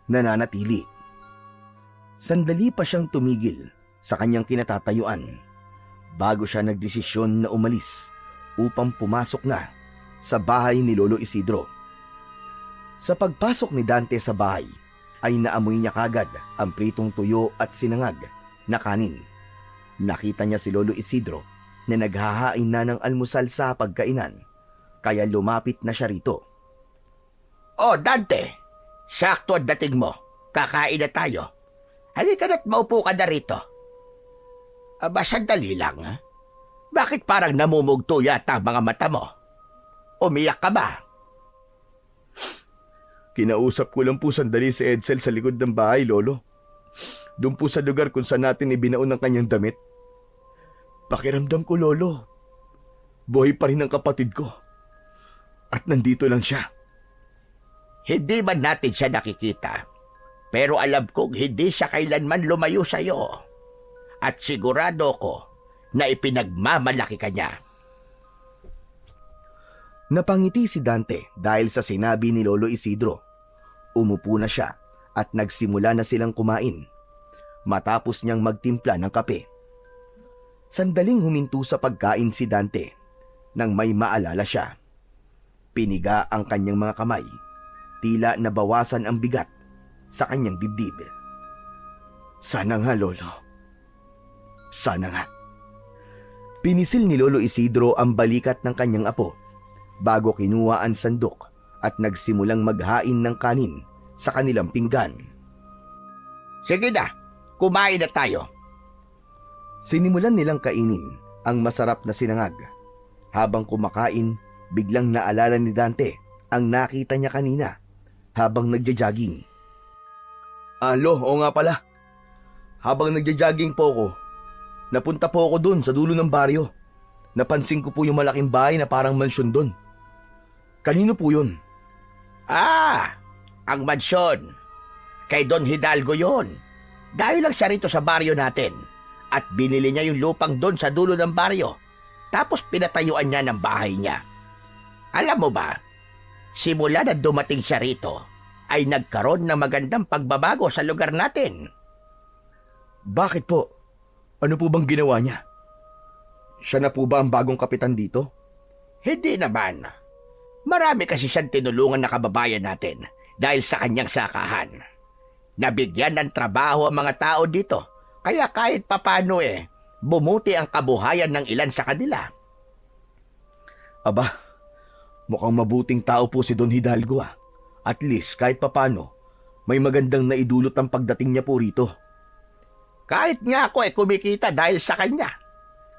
nananatili. Sandali pa siyang tumigil sa kanyang kinatatayuan bago siya nagdesisyon na umalis upang pumasok na sa bahay ni Lolo Isidro. Sa pagpasok ni Dante sa bahay ay naamoy niya kagad ang pritong tuyo at sinangag na kanin. Nakita niya si Lolo Isidro na naghahain na ng almusal sa pagkainan, kaya lumapit na siya rito. Oh, Dante! Sakto ang dating mo. Kakain na tayo. Halika na't maupo ka na rito. Aba, sandali lang, ha? Bakit parang namumugto yata ang mga mata mo? Umiyak ka ba? Kinausap ko lang po sandali si Edsel sa likod ng bahay, Lolo. Doon po sa lugar kung saan natin ibinaon ang kanyang damit. Pakiramdam ko, Lolo, buhay pa rin ang kapatid ko. At nandito lang siya. Hindi man natin siya nakikita. Pero alam kong hindi siya kailanman lumayo sa'yo. At sigurado ko na ipinagmamalaki ka niya. Napangiti si Dante dahil sa sinabi ni Lolo Isidro. Umupo na siya at nagsimula na silang kumain. Matapos niyang magtimpla ng kape. Sandaling huminto sa pagkain si Dante nang may maalala siya. Piniga ang kanyang mga kamay. Tila nabawasan ang bigat sa kanyang dibdib. Sana nga, Lolo. Sana nga. Pinisil ni Lolo Isidro ang balikat ng kanyang apo bago kinuha ang sandok at nagsimulang maghain ng kanin sa kanilang pinggan. Sige na, kumain na tayo. Sinimulan nilang kainin ang masarap na sinangag. Habang kumakain Biglang naalala ni Dante ang nakita niya kanina habang nagja-jogging. Lo, oo nga pala. Habang nagja-jogging po ako, napunta po ako dun sa dulo ng baryo. Napansin ko po yung malaking bahay na parang mansyon dun. Kanino po yun? Ang mansyon. Kay Don Hidalgo yon. Dahil lang siya rito sa baryo natin. At binili niya yung lupang doon sa dulo ng baryo. Tapos pinatayuan niya ng bahay niya. Alam mo ba, simula na dumating siya rito, ay nagkaroon ng magandang pagbabago sa lugar natin. Bakit po? Ano po bang ginawa niya? Siya na po ba ang bagong kapitan dito? Hindi naman. Marami kasi siyang tinulungan na kababayan natin dahil sa kanyang sakahan. Nabigyan ng trabaho ang mga tao dito, kaya kahit papano bumuti ang kabuhayan ng ilan sa kanila. Aba, mukhang mabuting tao po si Don Hidalgo ah. At least kahit papano, may magandang naidulot ang pagdating niya po rito. Kahit nga ako kumikita dahil sa kanya.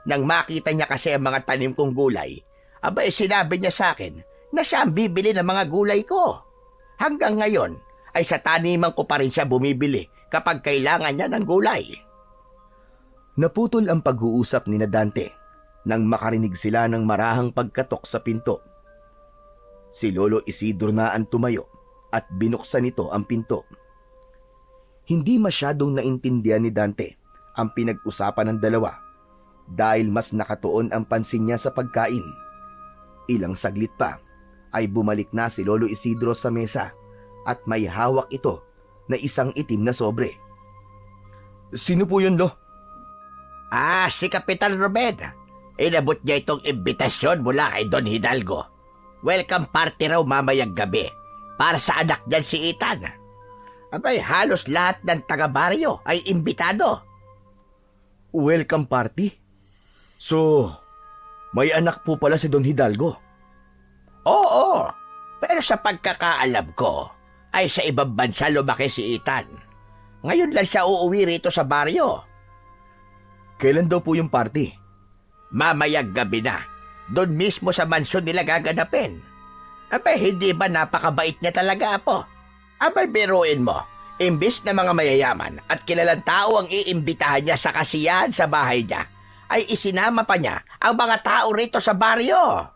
Nang makita niya kasi ang mga tanim kong gulay, sinabi niya sa akin na siya ang bibili ng mga gulay ko. Hanggang ngayon, ay sa taniman ko pa rin siya bumibili kapag kailangan niya ng gulay. Naputol ang pag-uusap ni Dante nang makarinig sila ng marahang pagkatok sa pinto. Si Lolo Isidro na ang tumayo at binuksan nito ang pinto. Hindi masyadong naintindihan ni Dante ang pinag-usapan ng dalawa dahil mas nakatuon ang pansin niya sa pagkain. Ilang saglit pa ay bumalik na si Lolo Isidro sa mesa at may hawak ito na isang itim na sobre. Sino po yun, Lo? Si Kapitan Ruben. Inabot niya itong imbitasyon mula kay Don Hidalgo. Welcome party raw mamayang gabi para sa anak niyan si Ethan. Halos lahat ng taga-baryo ay imbitado. Welcome party? So, may anak po pala si Don Hidalgo? Oo, pero sa pagkakaalam ko, ay sa ibang bansa lumaki si Ethan. Ngayon lang siya uuwi rito sa baryo. Kailan daw po yung party? Mamayang gabi na. Doon mismo sa mansyon nila gaganapin. Hindi ba napakabait niya talaga, Apo? Biruin mo. Imbis na mga mayayaman at kilalang tao ang iimbitahan niya sa kasiyahan sa bahay niya, ay isinama pa niya ang mga tao rito sa baryo.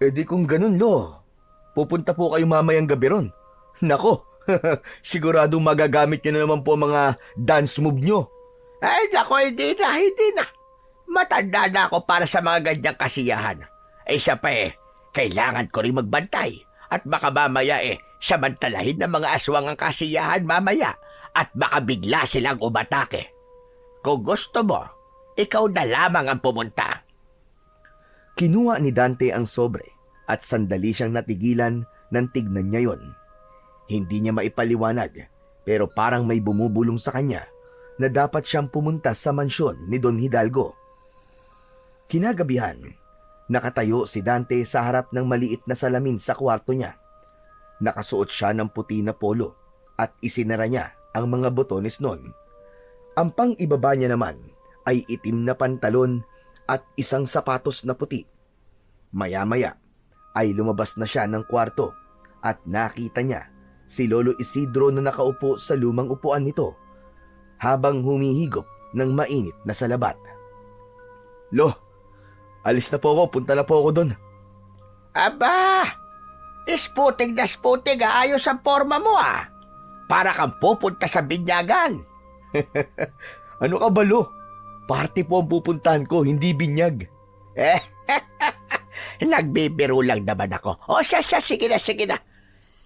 Di kung ganun, Lo. Pupunta po kayo mamayang gabi ron. Nako, siguradong magagamit niyo na naman po mga dance move niyo. Nako, hindi na. Matanda na ako para sa mga ganyang kasiyahan. Siya pa kailangan ko rin magbantay. At baka mamaya samantalahin ng mga aswang ang kasiyahan mamaya. At baka bigla silang umatake. Kung gusto mo, ikaw na lamang ang pumunta. Kinuha ni Dante ang sobre at sandali siyang natigilan nang tignan niya yon. Hindi niya maipaliwanag pero parang may bumubulong sa kanya na dapat siyang pumunta sa mansyon ni Don Hidalgo. Kinagabihan, nakatayo si Dante sa harap ng maliit na salamin sa kwarto niya. Nakasuot siya ng puti na polo at isinara niya ang mga botones nun. Ang pang-ibaba niya naman ay itim na pantalon at isang sapatos na puti. Maya-maya ay lumabas na siya ng kwarto at nakita niya si Lolo Isidro na nakaupo sa lumang upuan nito habang humihigop ng mainit na salabat. Lo, alis na po ako, punta na po ako doon. Isputing na sputing, ayos ang forma mo Para kang pupunta sa binyagan. Ano ka ba, Lo? Party po ang pupuntahan ko, hindi binyag. Nagbibiro lang naman ako. Sige na.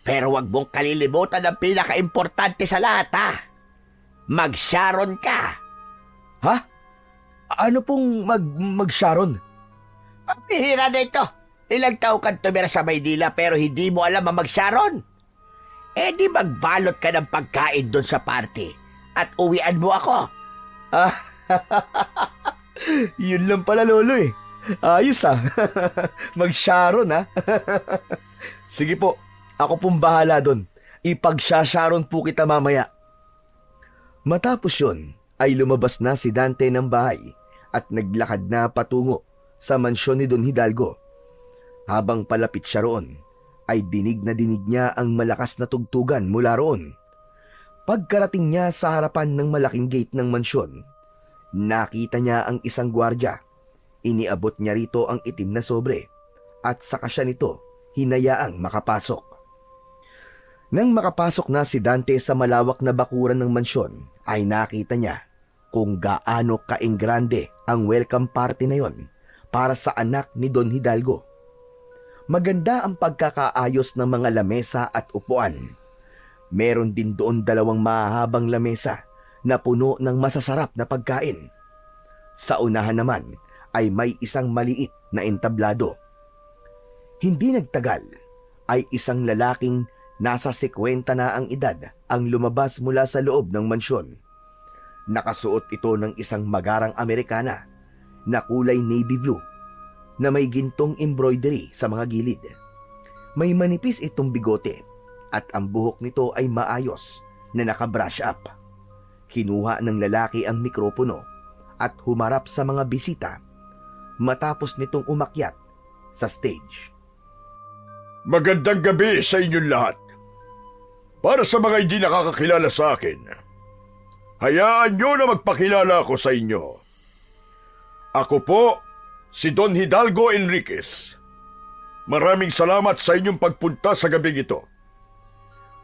Pero wag mong kalilimutan ang pinaka-importante sa lahat, Mag-Sharon ka. Ha? Ano pong mag-Sharon? Pabihira na ito. Ilang taon kang tumira sa Maynila pero hindi mo alam ang mag-Sharon. Di magbalot ka ng pagkain doon sa party at uwian mo ako. Yun lang pala, Lolo Ayos Mag-Sharon Sige po, ako pong bahala doon. Ipag-Sharon po kita mamaya. Matapos yun, ay lumabas na si Dante ng bahay at naglakad na patungo sa mansyon ni Don Hidalgo. Habang palapit siya roon, ay dinig na dinig niya ang malakas na tugtugan mula roon. Pagkarating niya sa harapan ng malaking gate ng mansyon, nakita niya ang isang gwardya. Iniabot niya rito ang itim na sobre at saka siya nito hinayaang makapasok. Nang makapasok na si Dante sa malawak na bakuran ng mansyon, ay nakita niya kung gaano kainggrande ang welcome party na yon para sa anak ni Don Hidalgo. Maganda ang pagkakaayos ng mga lamesa at upuan. Meron din doon 2 mahahabang lamesa na puno ng masasarap na pagkain. Sa unahan naman ay may isang maliit na entablado. Hindi nagtagal ay isang lalaking nasa 50 na ang edad ang lumabas mula sa loob ng mansyon. Nakasuot ito ng isang magarang Amerikana na kulay navy blue na may gintong embroidery sa mga gilid. May manipis itong bigote at ang buhok nito ay maayos na nakabrush up. Kinuha ng lalaki ang mikropono at humarap sa mga bisita matapos nitong umakyat sa stage. Magandang gabi sa inyong lahat. Para sa mga hindi nakakakilala sa akin, hayaan nyo na magpakilala ako sa inyo. Ako po, si Don Hidalgo Enriquez. Maraming salamat sa inyong pagpunta sa gabing ito.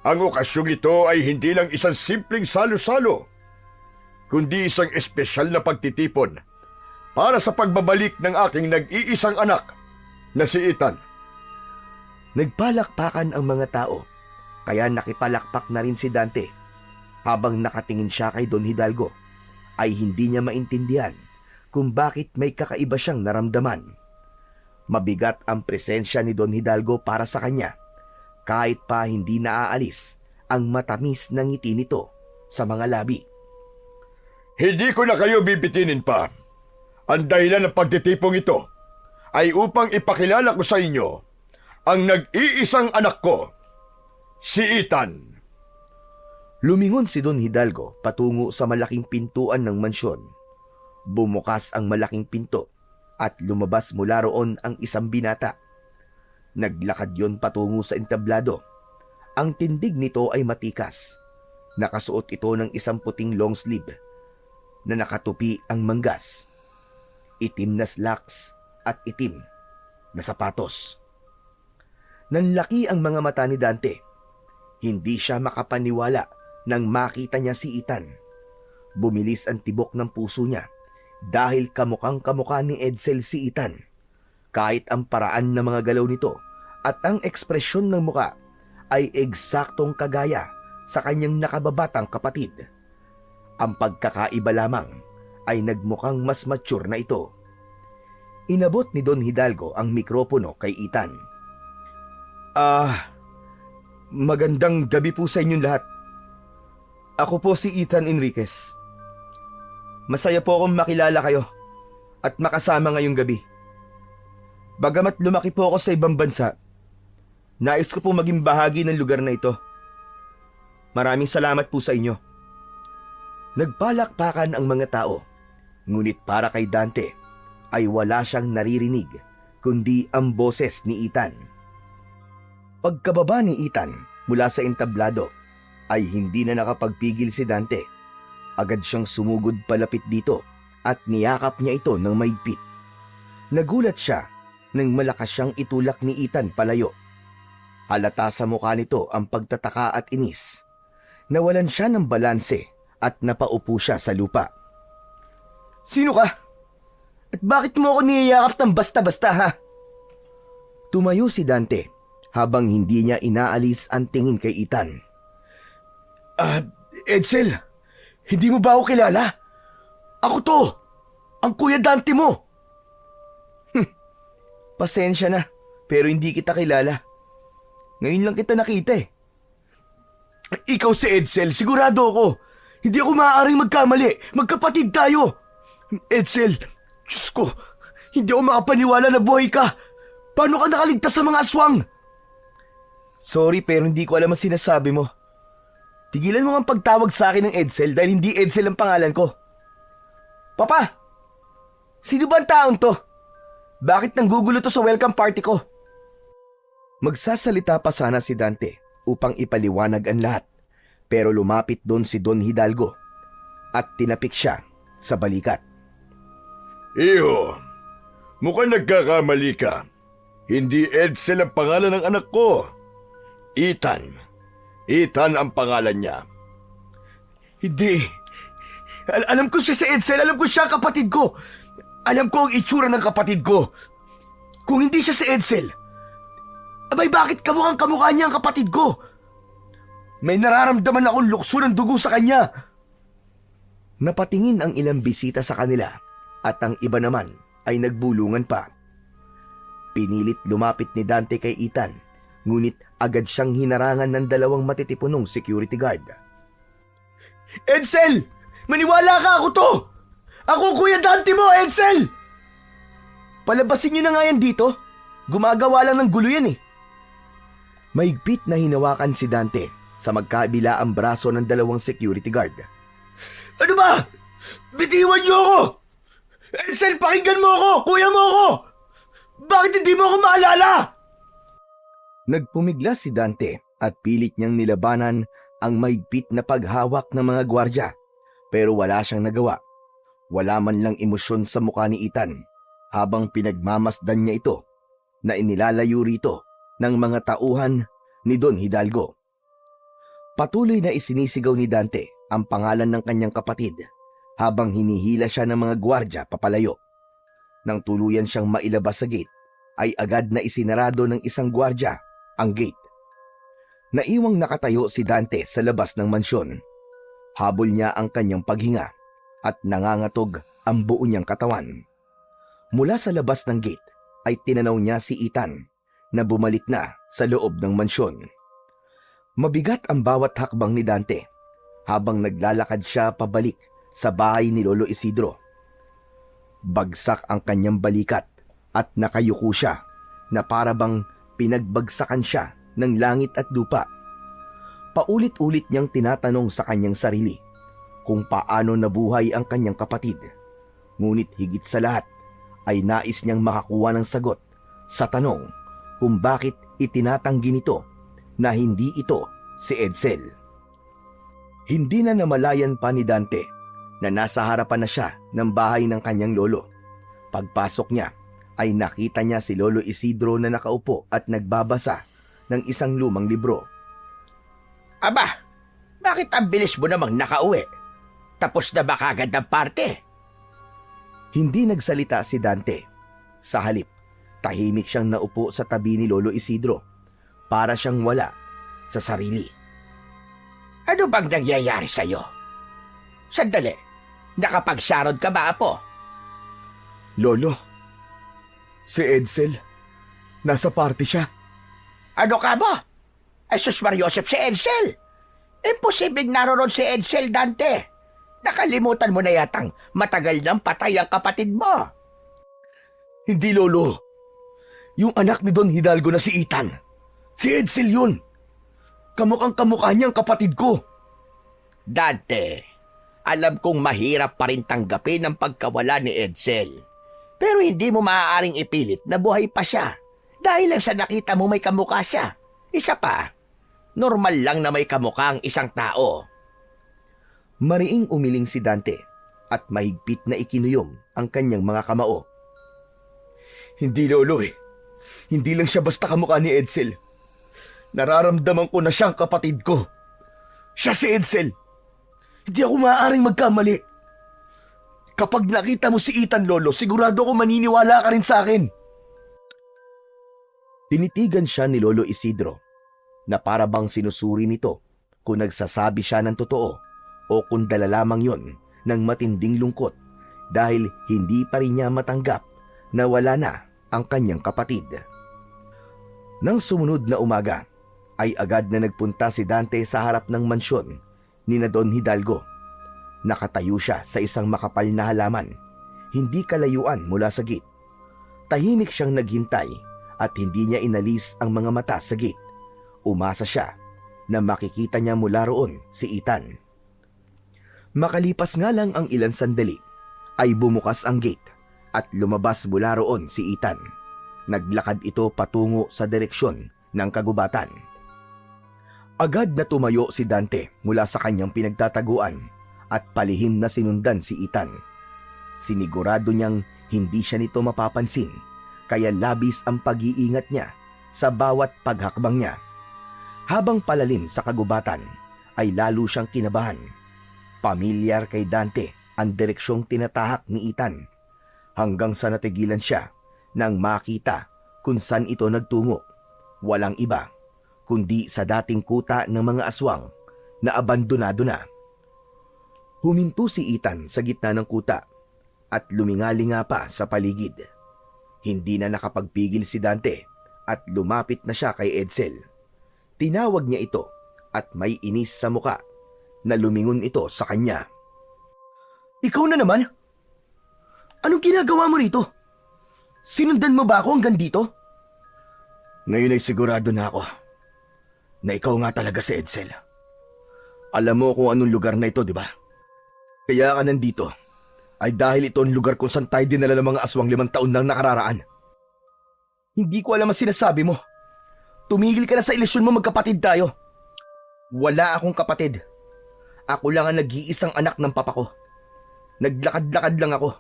Ang okasyong ito ay hindi lang isang simpleng salo-salo, kundi isang espesyal na pagtitipon para sa pagbabalik ng aking nag-iisang anak na si Ethan. Nagpalakpakan ang mga tao, kaya nakipalakpak na rin si Dante. Habang nakatingin siya kay Don Hidalgo, ay hindi niya maintindihan kung bakit may kakaiba siyang naramdaman. Mabigat ang presensya ni Don Hidalgo para sa kanya, kahit pa hindi naaalis ang matamis na ngiti nito sa mga labi. Hindi ko na kayo bibitinin pa. Ang dahilan ng pagtitipong ito ay upang ipakilala ko sa inyo ang nag-iisang anak ko, si Ethan. Lumingon si Don Hidalgo patungo sa malaking pintuan ng mansyon. Bumukas ang malaking pinto at lumabas mula roon ang isang binata. Naglakad yon patungo sa entablado. Ang tindig nito ay matikas. Nakasuot ito ng isang puting long sleeve na nakatupi ang manggas, itim na slacks at itim na sapatos. Nanlaki ang mga mata ni Dante. Hindi siya makapaniwala nang makita niya si Ethan. Bumilis ang tibok ng puso niya dahil kamukhang-kamukha ni Edsel si Ethan. Kahit ang paraan ng mga galaw nito at ang ekspresyon ng muka ay eksaktong kagaya sa kanyang nakababatang kapatid. Ang pagkakaiba lamang ay nagmukhang mas mature na ito. Inabot ni Don Hidalgo ang mikropono kay Ethan. Magandang gabi po sa inyong lahat. Ako po si Ethan Enriquez. Masaya po akong makilala kayo at makasama ngayong gabi. Bagamat lumaki po ako sa ibang bansa, nais ko po maging bahagi ng lugar na ito. Maraming salamat po sa inyo. Nagpalakpakan ang mga tao, ngunit para kay Dante ay wala siyang naririnig kundi ang boses ni Ethan. Pagkababa ni Ethan mula sa entablado ay hindi na nakapagpigil si Dante. Agad siyang sumugod palapit dito at niyakap niya ito ng maigpit. Nagulat siya nang malakas siyang itulak ni Ethan palayo. Halata sa mukha nito ang pagtataka at inis. Nawalan siya ng balanse at napaupo siya sa lupa. Sino ka? At bakit mo ako niyayakap ng basta-basta, ha? Tumayo si Dante habang hindi niya inaalis ang tingin kay Ethan. Edsel, hindi mo ba ako kilala? Ako to, ang Kuya Dante mo. Pasensya na, pero hindi kita kilala. Ngayon lang kita nakita eh. Ikaw si Edsel, sigurado ako. Hindi ako maaaring magkamali. Magkapatid tayo. Edsel, Diyos ko, hindi ako makapaniwala na buhay ka. Paano ka nakaligtas sa mga aswang? Sorry pero hindi ko alam ang sinasabi mo. Tigilan mo ang pagtawag sa akin ng Edsel dahil hindi Edsel ang pangalan ko. Papa, sino ba ang taong to? Bakit nanggugulo to sa welcome party ko? Magsasalita pa sana si Dante upang ipaliwanag ang lahat, pero lumapit doon si Don Hidalgo at tinapik siya sa balikat. Iho, mukhang nagkakamali ka. Hindi Edsel ang pangalan ng anak ko. Ethan. Ethan ang pangalan niya. Hindi. Alam ko siya si Edsel. Alam ko siya kapatid ko. Alam ko ang itsura ng kapatid ko. Kung hindi siya si Edsel, abay bakit kamukha niya ang kapatid ko? May nararamdaman akong lukso ng dugo sa kanya. Napatingin ang ilang bisita sa kanila at ang iba naman ay nagbulungan pa. Pinilit lumapit ni Dante kay Ethan, ngunit agad siyang hinarangan ng dalawang matitipunong security guard. Edsel! Maniwala ka, ako to! Ako Kuya Dante mo, Edsel! Palabasin niyo na nga yan dito. Gumagawa lang ng gulo yan eh. Mahigpit na hinawakan si Dante sa magkabila ang braso ng dalawang security guard. Ano ba? Bitiwan niyo ako! Edsel, pakinggan mo ako! Kuya mo ako! Bakit hindi mo ako maalala? Nagpumiglas si Dante at pilit niyang nilabanan ang mahigpit na paghawak ng mga gwardya, pero wala siyang nagawa. Wala man lang emosyon sa mukha ni Ethan habang pinagmamasdan niya ito na inilalayo rito ng mga tauhan ni Don Hidalgo. Patuloy na isinisigaw ni Dante ang pangalan ng kanyang kapatid habang hinihila siya ng mga gwardya papalayo. Nang tuluyan siyang mailabas sa gate, ay agad na isinarado ng isang gwardya ang gate. Naiwang nakatayo si Dante sa labas ng mansyon. Habol niya ang kanyang paghinga at nangangatog ang buo niyang katawan. Mula sa labas ng gate ay tinanaw niya si Ethan na bumalik na sa loob ng mansyon. Mabigat ang bawat hakbang ni Dante habang naglalakad siya pabalik sa bahay ni Lolo Isidro. Bagsak ang kanyang balikat at nakayuko siya na parabang pinagbagsakan siya ng langit at lupa. Paulit-ulit niyang tinatanong sa kanyang sarili kung paano nabuhay ang kanyang kapatid. Ngunit higit sa lahat ay nais niyang makakuha ng sagot sa tanong kung bakit itinatanggi nito na hindi ito si Edsel. Hindi na namalayan pa ni Dante na nasa harapan na siya ng bahay ng kanyang lolo. Pagpasok niya ay nakita niya si Lolo Isidro na nakaupo at nagbabasa ng isang lumang libro. Aba, bakit ang bilis mo namang nakauwi? Tapos na ba kagad ang parte? Hindi nagsalita si Dante. Sa halip, tahimik siyang naupo sa tabi ni Lolo Isidro para siyang wala sa sarili. Ano bang nangyayari sa'yo? Sandali, nakapagsarod ka ba, Apo? Lolo, si Edsel, nasa party siya. Ano ka ba? Ay sus Mariosep, si Edsel! Imposibleng naroon si Edsel, Dante. Nakalimutan mo na yatang matagal nang patay ang kapatid mo. Hindi, Lolo. Yung anak ni Don Hidalgo na si Ethan. Si Edsel yun. Kamukhang-kamukha niyang kapatid ko. Dante, alam kong mahirap pa rin tanggapin ang pagkawala ni Edsel. Pero hindi mo maaaring ipilit na buhay pa siya dahil lang sa nakita mo may kamukha siya. Isa pa, normal lang na may kamukha ang isang tao. Mariing umiling si Dante at mahigpit na ikinuyom ang kanyang mga kamao. Hindi, Lolo eh. Hindi lang siya basta kamukha ni Edsel. Nararamdaman ko na siyang kapatid ko. Siya si Edsel. Hindi ako maaaring magkamali. Kapag nakita mo si Ethan, Lolo, sigurado ko maniniwala ka rin sa akin. Tinitigan siya ni Lolo Isidro na para bang sinusuri nito kung nagsasabi siya ng totoo o kung dala lamang yon ng matinding lungkot dahil hindi pa rin niya matanggap na wala na ang kanyang kapatid. Nang sumunod na umaga, ay agad na nagpunta si Dante sa harap ng mansyon ni na Don Hidalgo. Nakatayo siya sa isang makapal na halaman, hindi kalayuan mula sa gate. Tahimik siyang naghintay at hindi niya inalis ang mga mata sa gate. Umasa siya na makikita niya mula roon si Ethan. Makalipas nga lang ang ilang sandali, ay bumukas ang gate at lumabas mula roon si Ethan. Naglakad ito patungo sa direksyon ng kagubatan. Agad na tumayo si Dante mula sa kanyang pinagtataguan at palihim na sinundan si Ethan. Sinigurado niyang hindi siya nito mapapansin, kaya labis ang pag-iingat niya sa bawat paghakbang niya. Habang palalim sa kagubatan, ay lalo siyang kinabahan. Pamilyar kay Dante ang direksyong tinatahak ni Ethan, hanggang sa natigilan siya nang makita kung saan ito nagtungo. Walang iba kundi sa dating kuta ng mga aswang na abandonado na. Huminto si Ethan sa gitna ng kuta at lumingalinga pa sa paligid. Hindi na nakapagpigil si Dante at lumapit na siya kay Edsel. Tinawag niya ito at may inis sa muka na lumingon ito sa kanya. Ikaw na naman? Anong ginagawa mo rito? Sinundan mo ba ako hanggang dito? Ngayon ay sigurado na ako na ikaw nga talaga si Edsel. Alam mo kung anong lugar na ito, di ba? Kaya ka nandito ay dahil ito ang lugar kung saan tayo dinala ng mga aswang 5 taon nang nakararaan. Hindi ko alam ang sinasabi mo. Tumigil ka na sa ilusyon mo, magkapatid tayo. Wala akong kapatid. Ako lang ang nag-iisang anak ng papa ko. Naglakad-lakad lang ako,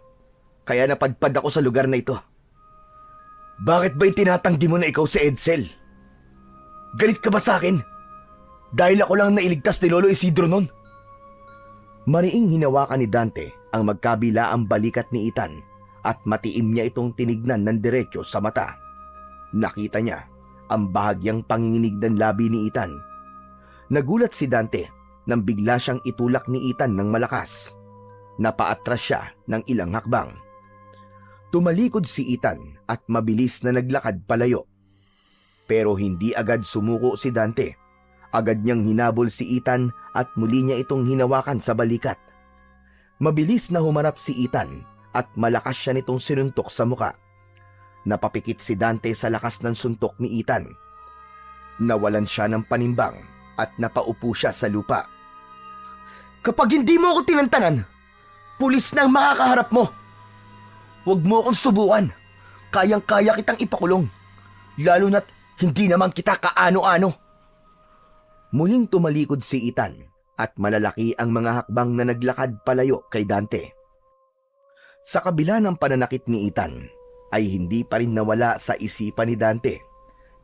kaya napadpad ako sa lugar na ito. Bakit ba itinatanggi mo na ikaw si Edsel? Galit ka ba sa akin? Dahil ako lang nailigtas ni Lolo Isidro nun? Mariing hinawakan ni Dante ang magkabila ang balikat ni Ethan at matiim niya itong tinignan ng diretsyo sa mata. Nakita niya ang bahagyang panginginig ng labi ni Ethan. Nagulat si Dante nang bigla siyang itulak ni Ethan ng malakas. Napaatras siya ng ilang hakbang. Tumalikod si Ethan at mabilis na naglakad palayo. Pero hindi agad sumuko si Dante. Agad niyang hinabol si Ethan at muli niya itong hinawakan sa balikat. Mabilis na humarap si Ethan at malakas siya nitong sinuntok sa muka. Napapikit si Dante sa lakas ng suntok ni Ethan. Nawalan siya ng panimbang at napaupo siya sa lupa. Kapag hindi mo ako tinantanan, pulis na ang makakaharap mo. Huwag mo akong subukan. Kayang-kaya kitang ipakulong. Lalo na't hindi naman kita kaano-ano. Muling tumalikod si Ethan at malalaki ang mga hakbang na naglakad palayo kay Dante. Sa kabila ng pananakit ni Ethan, ay hindi pa rin nawala sa isipan ni Dante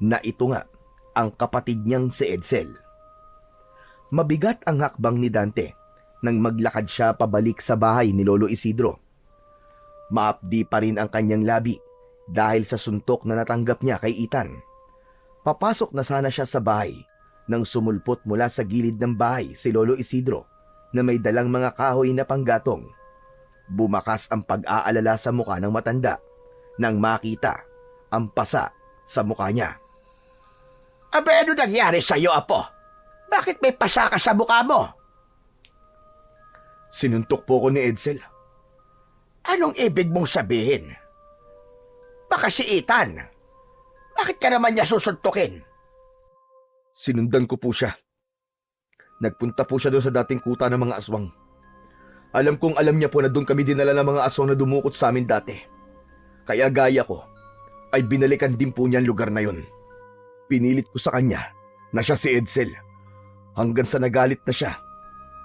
na ito nga ang kapatid niyang si Edsel. Mabigat ang hakbang ni Dante nang maglakad siya pabalik sa bahay ni Lolo Isidro. Maapdi pa rin ang kanyang labi dahil sa suntok na natanggap niya kay Ethan. Papasok na sana siya sa bahay nang sumulpot mula sa gilid ng bahay si Lolo Isidro na may dalang mga kahoy na panggatong. Bumakas ang pag-aalala sa mukha ng matanda nang makita ang pasa sa mukha niya. Abe, ano nangyari sa'yo, Apo? Bakit may pasa ka sa mukha mo? Sinuntok po ko ni Edsel. Anong ibig mong sabihin? Baka si Ethan. Bakit ka naman niya susuntukin? Sinundan ko po siya. Nagpunta po siya doon sa dating kuta ng mga aswang. Alam kong alam niya po na doon kami dinala ng mga aswang na dumukot sa amin dati. Kaya gaya ko, ay binalikan din po niya ang lugar na yon. Pinilit ko sa kanya na siya si Edsel. Hanggang sa nagalit na siya.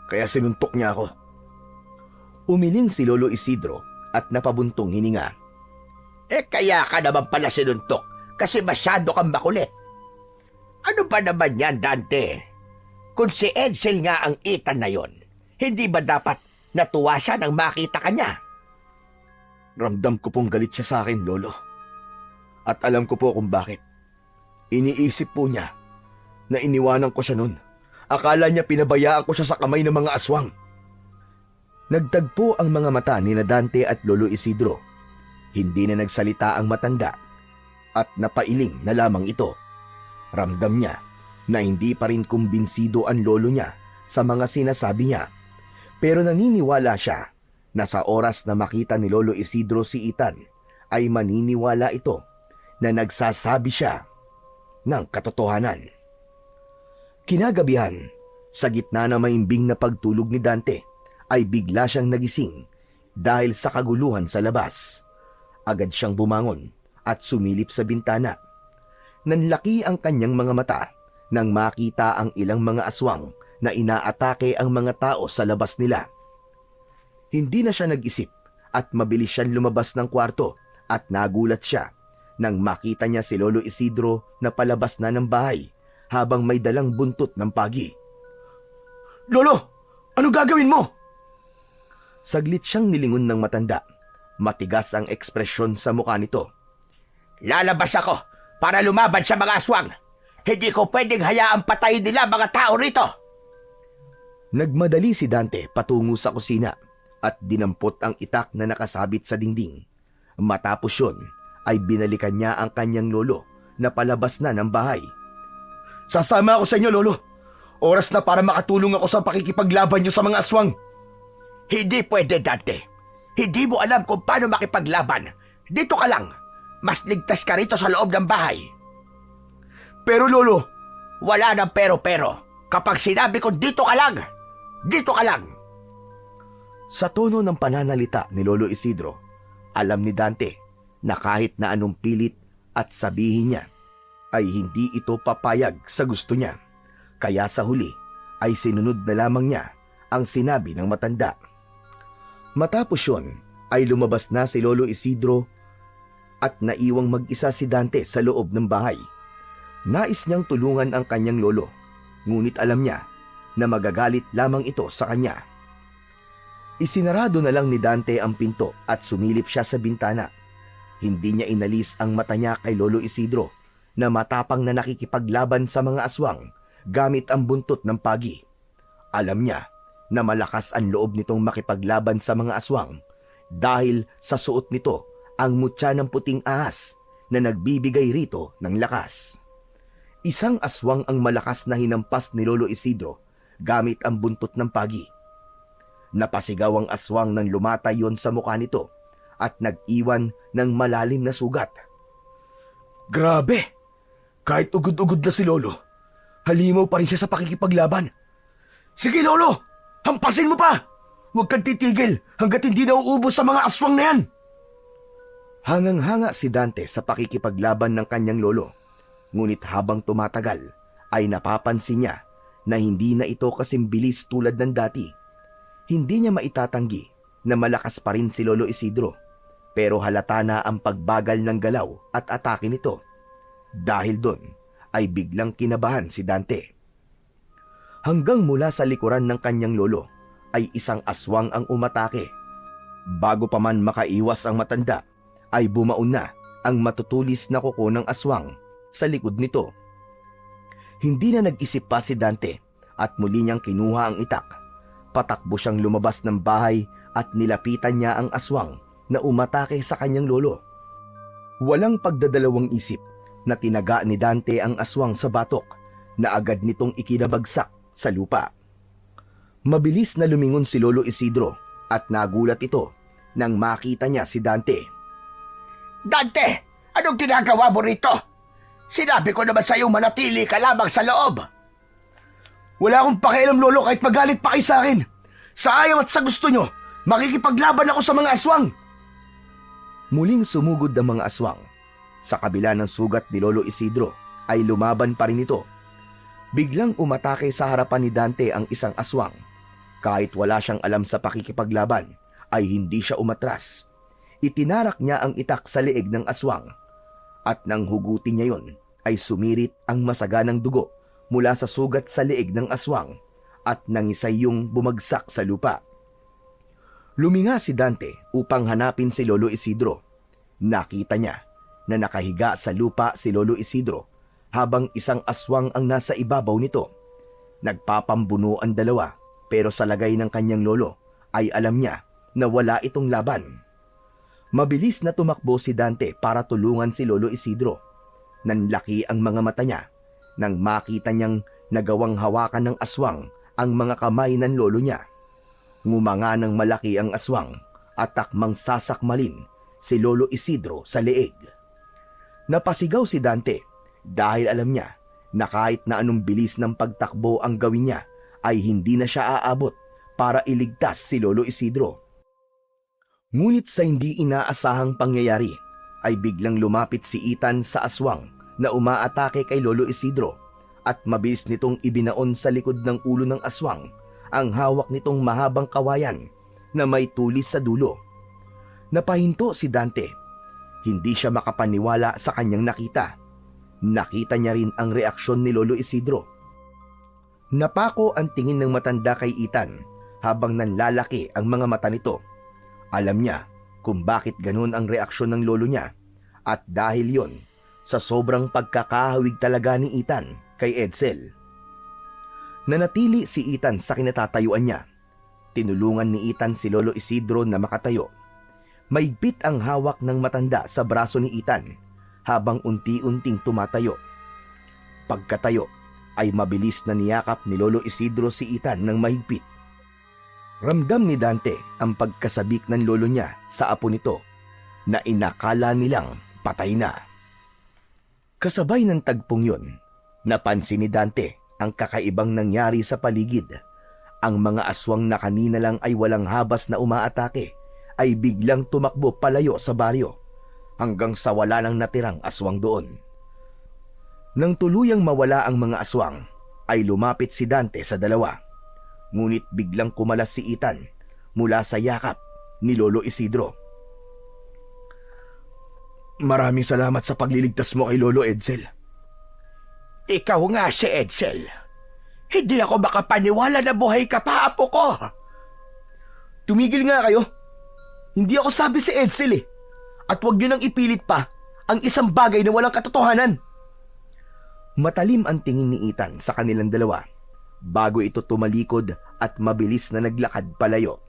Kaya sinuntok niya ako. Umiling si Lolo Isidro at napabuntong hininga. Kaya ka naman pala sinuntok kasi masyado kang makulit. Ano ba naman yan, Dante? Kung si Edsel nga ang Ethan na yon, hindi ba dapat natuwa siya nang makita ka niya? Ramdam ko pong galit siya sa akin, Lolo. At alam ko po kung bakit. Iniisip po niya na iniwanan ko siya nun. Akala niya pinabayaan ko siya sa kamay ng mga aswang. Nagtagpo ang mga mata ni Dante at Lolo Isidro. Hindi na nagsalita ang matanda at napailing na lamang ito. Ramdam niya na hindi pa rin kumbinsido ang lolo niya sa mga sinasabi niya. Pero naniniwala siya na sa oras na makita ni Lolo Isidro si Ethan ay maniniwala ito na nagsasabi siya ng katotohanan. Kinagabihan, sa gitna ng maimbing na pagtulog ni Dante, ay bigla siyang nagising dahil sa kaguluhan sa labas. Agad siyang bumangon at sumilip sa bintana. Nanlaki ang kanyang mga mata nang makita ang ilang mga aswang na inaatake ang mga tao sa labas nila. Hindi na siya nag-isip at mabilis siyang lumabas ng kwarto at nagulat siya nang makita niya si Lolo Isidro na palabas na ng bahay habang may dalang buntot ng pagi. Lolo, ano gagawin mo? Saglit siyang nilingon ng matanda. Matigas ang ekspresyon sa mukha nito. Lalabas ako para lumaban sa mga aswang. Hindi ko pwedeng hayaang patayin nila mga tao rito. Nagmadali si Dante patungo sa kusina at dinampot ang itak na nakasabit sa dingding. Matapos yun, ay binalikan niya ang kanyang lolo na palabas na ng bahay. Sasama ako sa inyo, Lolo. Oras na para makatulong ako sa pakikipaglaban niyo sa mga aswang. Hindi pwede, Dante. Hindi mo alam kung paano makipaglaban. Dito ka lang. Mas ligtas ka rito sa loob ng bahay. Pero, Lolo, Wala nang pero-pero. Kapag sinabi ko dito ka lang, dito ka lang. Sa tono ng pananalita ni Lolo Isidro, alam ni Dante na kahit na anong pilit at sabihin niya, ay hindi ito papayag sa gusto niya. Kaya sa huli ay sinunod na lamang niya ang sinabi ng matanda. Matapos yun ay lumabas na si Lolo Isidro at naiwang mag-isa si Dante sa loob ng bahay. Nais niyang tulungan ang kanyang lolo, ngunit alam niya na magagalit lamang ito sa kanya. Isinarado na lang ni Dante ang pinto at sumilip siya sa bintana. Hindi niya inalis ang mata niya kay Lolo Isidro na matapang na nakikipaglaban sa mga aswang gamit ang buntot ng pagi. Alam niya na malakas ang loob nitong makipaglaban sa mga aswang dahil sa suot nito ang mutya ng puting ahas na nagbibigay rito ng lakas. Isang aswang ang malakas na hinampas ni Lolo Isidro gamit ang buntot ng pagi. Napasigaw ang aswang nang lumatay yon sa mukha nito at nag-iwan ng malalim na sugat. grabe. Kahit ugod-ugod na si Lolo, halimaw pa rin siya sa pakikipaglaban. Sige, Lolo! Hampasin mo pa! Huwag kang titigil hanggat hindi nauubos sa mga aswang na yan! Hangang-hanga si Dante sa pakikipaglaban ng kanyang lolo. Ngunit habang tumatagal, ay napapansin niya na hindi na ito kasing bilis tulad ng dati. Hindi niya maitatanggi na malakas pa rin si Lolo Isidro, pero halata na ang pagbagal ng galaw at atake nito. Dahil doon ay biglang kinabahan si Dante. Hanggang mula sa likuran ng kanyang lolo ay isang aswang ang umatake. Bago pa man makaiwas ang matanda, ay bumaon na ang matutulis na kuko ng aswang sa likod nito. Hindi na nag-isip pa si Dante at muli niyang kinuha ang itak. Patakbo siyang lumabas ng bahay at nilapitan niya ang aswang na umatake sa kanyang lolo. Walang pagdadalawang isip na tinaga ni Dante ang aswang sa batok na agad nitong ikinabagsak sa lupa. Mabilis na lumingon si Lolo Isidro at nagulat ito nang makita niya si Dante. Dante! Anong ginagawa mo rito? Sinabi ko naman sa'yo manatili ka lamang sa loob. Wala akong pakialam, Lolo, kahit magalit pa kayo sa akin. Sa ayaw at sa gusto nyo, makikipaglaban ako sa mga aswang. Muling sumugod ang mga aswang. Sa kabila ng sugat ni Lolo Isidro, ay lumaban pa rin ito. Biglang umatake sa harapan ni Dante ang isang aswang. Kahit wala siyang alam sa pakikipaglaban, ay hindi siya umatras. Itinarak niya ang itak sa leeg ng aswang. At nang hugutin niya yon, ay sumirit ang masaganang dugo mula sa sugat sa leeg ng aswang at nangisay yung bumagsak sa lupa. Luminga si Dante upang hanapin si Lolo Isidro. Nakita niya na nakahiga sa lupa si Lolo Isidro habang isang aswang ang nasa ibabaw nito. Nagpapambuno ang dalawa pero sa lagay ng kanyang lolo ay alam niya na wala itong laban. Mabilis na tumakbo si Dante para tulungan si Lolo Isidro. Nanlaki ang mga mata niya nang makita niyang nagawang hawakan ng aswang ang mga kamay ng lolo niya. Ngumanga ng malaki ang aswang at takmang sasakmalin si Lolo Isidro sa leeg. Napasigaw si Dante dahil alam niya na kahit na anong bilis ng pagtakbo ang gawin niya ay hindi na siya aabot para iligtas si Lolo Isidro. Ngunit sa hindi inaasahang pangyayari ay biglang lumapit si Ethan sa aswang na umaatake kay Lolo Isidro at mabilis nitong ibinaon sa likod ng ulo ng aswang ang hawak nitong mahabang kawayan na may tulis sa dulo. Napahinto si Dante. Hindi siya makapaniwala sa kanyang nakita. Nakita niya rin ang reaksyon ni Lolo Isidro. Napako ang tingin ng matanda kay Ethan habang nanlalaki ang mga mata nito. Alam niya kung bakit ganun ang reaksyon ng lolo niya at dahil yon sa sobrang pagkakahawig talaga ni Ethan kay Edsel. Nanatili si Ethan sa kinatatayuan niya. Tinulungan ni Ethan si Lolo Isidro na makatayo. Maigpit ang hawak ng matanda sa braso ni Ethan habang unti-unting tumatayo. Pagkatayo ay mabilis na niyakap ni Lolo Isidro si Ethan ng mahigpit. Ramdam ni Dante ang pagkasabik ng lolo niya sa apo nito na inakala nilang patay na. Kasabay ng tagpong yun, napansin ni Dante ang kakaibang nangyari sa paligid. Ang mga aswang na kanina lang ay walang habas na umaatake ay biglang tumakbo palayo sa baryo hanggang sa wala nang natirang aswang doon. Nang tuluyang mawala ang mga aswang, ay lumapit si Dante sa dalawa. Ngunit biglang kumalas si Ethan mula sa yakap ni Lolo Isidro. Maraming salamat sa pagliligtas mo kay Lolo Edsel. Ikaw nga si Edsel. Hindi ako makapaniwala na buhay ka pa, apo ko. Tumigil nga kayo. Hindi ako sabi si Edsel eh. At huwag niyo nang ipilit pa ang isang bagay na walang katotohanan. Matalim ang tingin ni Ethan sa kanilang dalawa bago ito tumalikod at mabilis na naglakad palayo.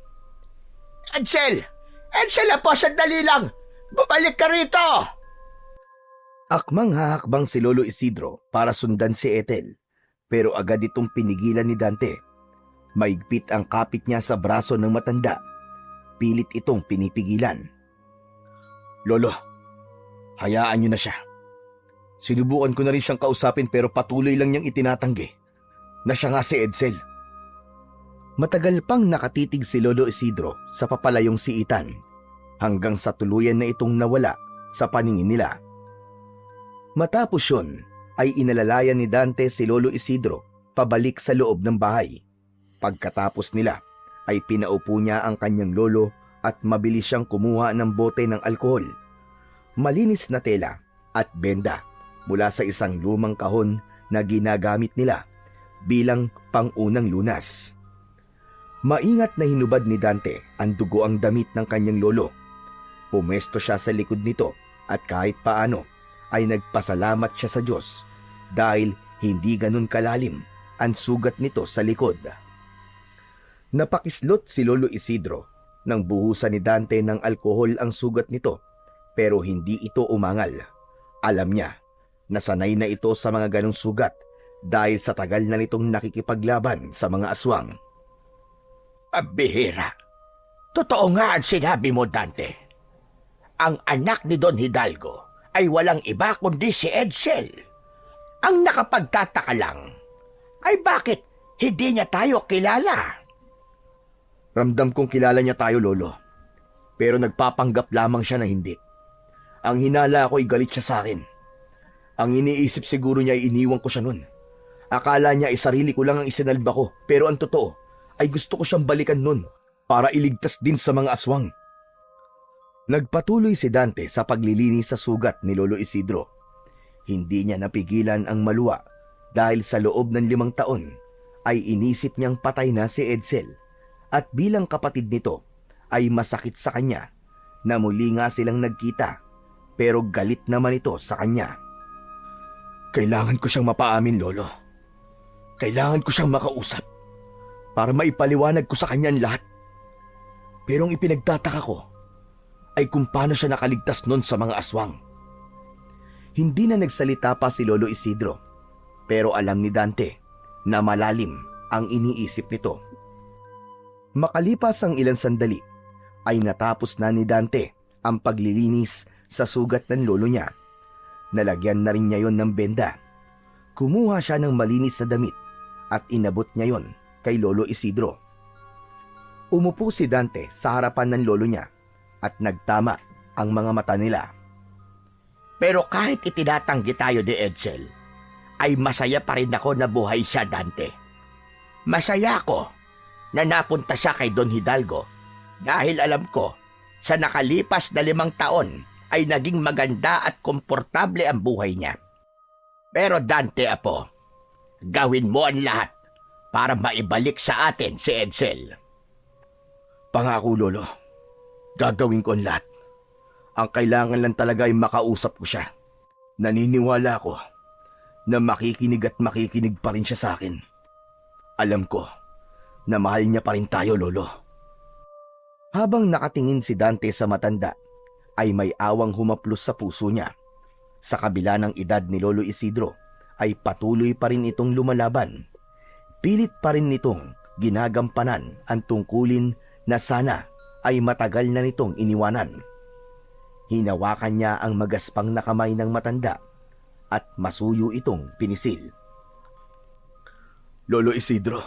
Edsel! Edsel, apo, sandali lang! Babalik ka rito! Akmang hahakbang si Lolo Isidro para sundan si Ethel, pero agad itong pinigilan ni Dante. Maigpit ang kapit niya sa braso ng matanda. Pilit itong pinipigilan. Lolo, hayaan niyo na siya. Sinubukan ko na rin siyang kausapin pero patuloy lang niyang itinatanggi na siya nga si Edsel. Matagal pang nakatitig si Lolo Isidro sa papalayong si Ethan hanggang sa tuluyan na itong nawala sa paningin nila. Matapos yun ay inalalayan ni Dante si Lolo Isidro pabalik sa loob ng bahay. Pagkatapos nila ay pinaupo niya ang kanyang lolo at mabilis siyang kumuha ng bote ng alkohol, malinis na tela at benda mula sa isang lumang kahon na ginagamit nila bilang pangunang lunas. Maingat na hinubad ni Dante ang dugo ang damit ng kanyang lolo. Pumesto siya sa likod nito at kahit paano ay nagpasalamat siya sa Diyos dahil hindi ganun kalalim ang sugat nito sa likod. Napakislot si Lolo Isidro nang buhusan ni Dante ng alkohol ang sugat nito pero hindi ito umangal. Alam niya na sanay na ito sa mga ganong sugat dahil sa tagal na nitong nakikipaglaban sa mga aswang. Bihira. Totoo nga ang sinabi mo, Dante. Ang anak ni Don Hidalgo ay walang iba kundi si Edsel. Ang nakapagtataka lang ay bakit hindi niya tayo kilala. Ramdam kong kilala niya tayo, Lolo. Pero nagpapanggap lamang siya na hindi. Ang hinala ko ay galit siya sa akin. Ang iniisip siguro niya ay iniwan ko siya nun. Akala niya ay sarili ko lang ang isinalba ko, pero ang totoo ay gusto ko siyang balikan nun para iligtas din sa mga aswang. Nagpatuloy si Dante sa paglilinis sa sugat ni Lolo Isidro. Hindi niya napigilan ang maluwa dahil sa loob ng 5 taon ay inisip niyang patay na si Edsel at bilang kapatid nito ay masakit sa kanya na muli nga silang nagkita pero galit naman ito sa kanya. Kailangan ko siyang mapaamin, Lolo. Kailangan ko siyang makausap para maipaliwanag ko sa kanya ang lahat. Pero ang ipinagtataka ko ay kung paano siya nakaligtas nun sa mga aswang. Hindi na nagsalita pa si Lolo Isidro, pero alam ni Dante na malalim ang iniisip nito. Makalipas ang ilang sandali, ay natapos na ni Dante ang paglilinis sa sugat ng lolo niya. Nalagyan na rin niya yon ng benda. Kumuha siya ng malinis na damit at inabot niya yon kay Lolo Isidro. Umupo si Dante sa harapan ng lolo niya at nagtama ang mga mata nila. Pero kahit itinatanggi tayo ni Edsel, ay masaya pa rin ako na buhay siya, Dante. Masaya ako na napunta siya kay Don Hidalgo dahil alam ko sa nakalipas na 5 taon ay naging maganda at komportable ang buhay niya. Pero Dante, apo, gawin mo ang lahat para maibalik sa atin si Edsel. Pangako, Lolo. Gagawin ko ang lahat. Ang kailangan lang talaga ay makausap ko siya. Naniniwala ko na makikinig at makikinig pa rin siya sa akin. Alam ko na mahal niya pa rin tayo, Lolo. Habang nakatingin si Dante sa matanda, ay may awang humaplos sa puso niya. Sa kabila ng edad ni Lolo Isidro, ay patuloy pa rin itong lumalaban. Pilit pa rin nitong ginagampanan ang tungkulin na sana ay matagal na nitong iniwanan. Hinawakan niya ang magaspang na kamay ng matanda at masuyo itong pinisil. Lolo Isidro,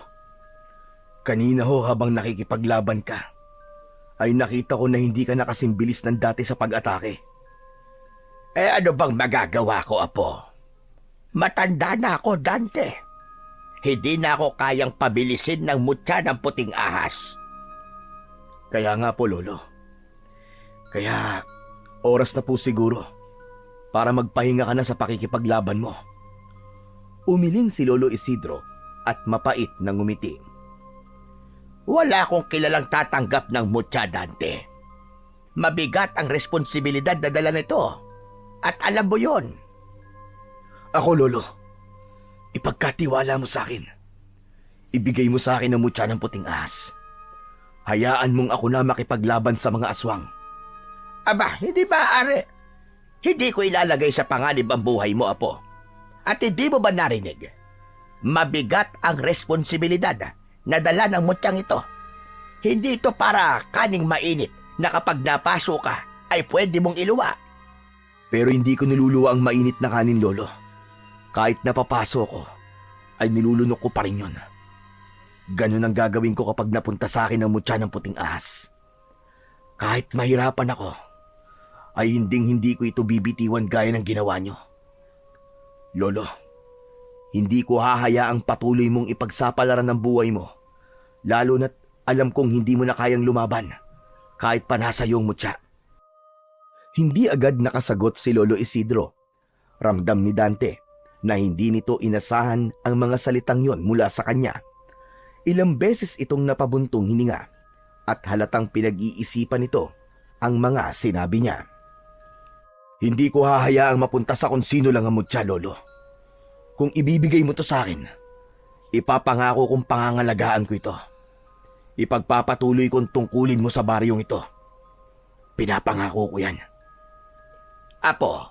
kanina ho habang nakikipaglaban ka, ay nakita ko na hindi ka nakasimbilis ng dati sa pag-atake. Ano bang magagawa ko, apo? Matanda na ako, Dante. Hindi na ako kayang pabilisin ng mutya ng puting ahas. Kaya nga po, Lolo. Kaya oras na po siguro para magpahinga ka na sa pakikipaglaban mo. Umiling si Lolo Isidro at mapait na ngumiti. Wala akong kilalang tatanggap ng mutya, Dante. Mabigat ang responsibilidad na dala nito. At alam mo yon. Ako, Lolo, ipagkatiwala mo sa akin. Ibigay mo sa akin ang mutya ng puting ahas. Hayaan mong ako na makipaglaban sa mga aswang. Aba, hindi maaari. Hindi ko ilalagay sa panganib ang buhay mo, apo. At hindi mo ba narinig? Mabigat ang responsibilidad na dala ng mutyang ito. Hindi ito para kaning mainit na kapag napaso ka ay pwede mong iluwa. Pero hindi ko niluluwa ang mainit na kanin, Lolo. Kahit napapaso ko, ay nilulunok ko pa rin yun. Ganun ang gagawin ko kapag napunta sa akin ang mutya ng puting ahas. Kahit mahirapan ako, ay hindi ko ito bibitiwan gaya ng ginawa nyo. Lolo, hindi ko hahayaang patuloy mong ipagsapalaran ng buhay mo, lalo na't alam kong hindi mo na kayang lumaban, kahit pa nasa iyong mutya. Hindi agad nakasagot si Lolo Isidro. Ramdam ni Dante na hindi nito inasahan ang mga salitang yon mula sa kanya. Ilang beses itong napabuntong hininga at halatang pinag-iisipan nito ang mga sinabi niya. Hindi ko hahayaang mapunta sa kung sino lang ang mutya, Lolo. Kung ibibigay mo to sa akin, ipapangako kong pangangalagaan ko ito. Ipagpapatuloy kong tungkulin mo sa baryong ito. Pinapangako ko yan. Apo,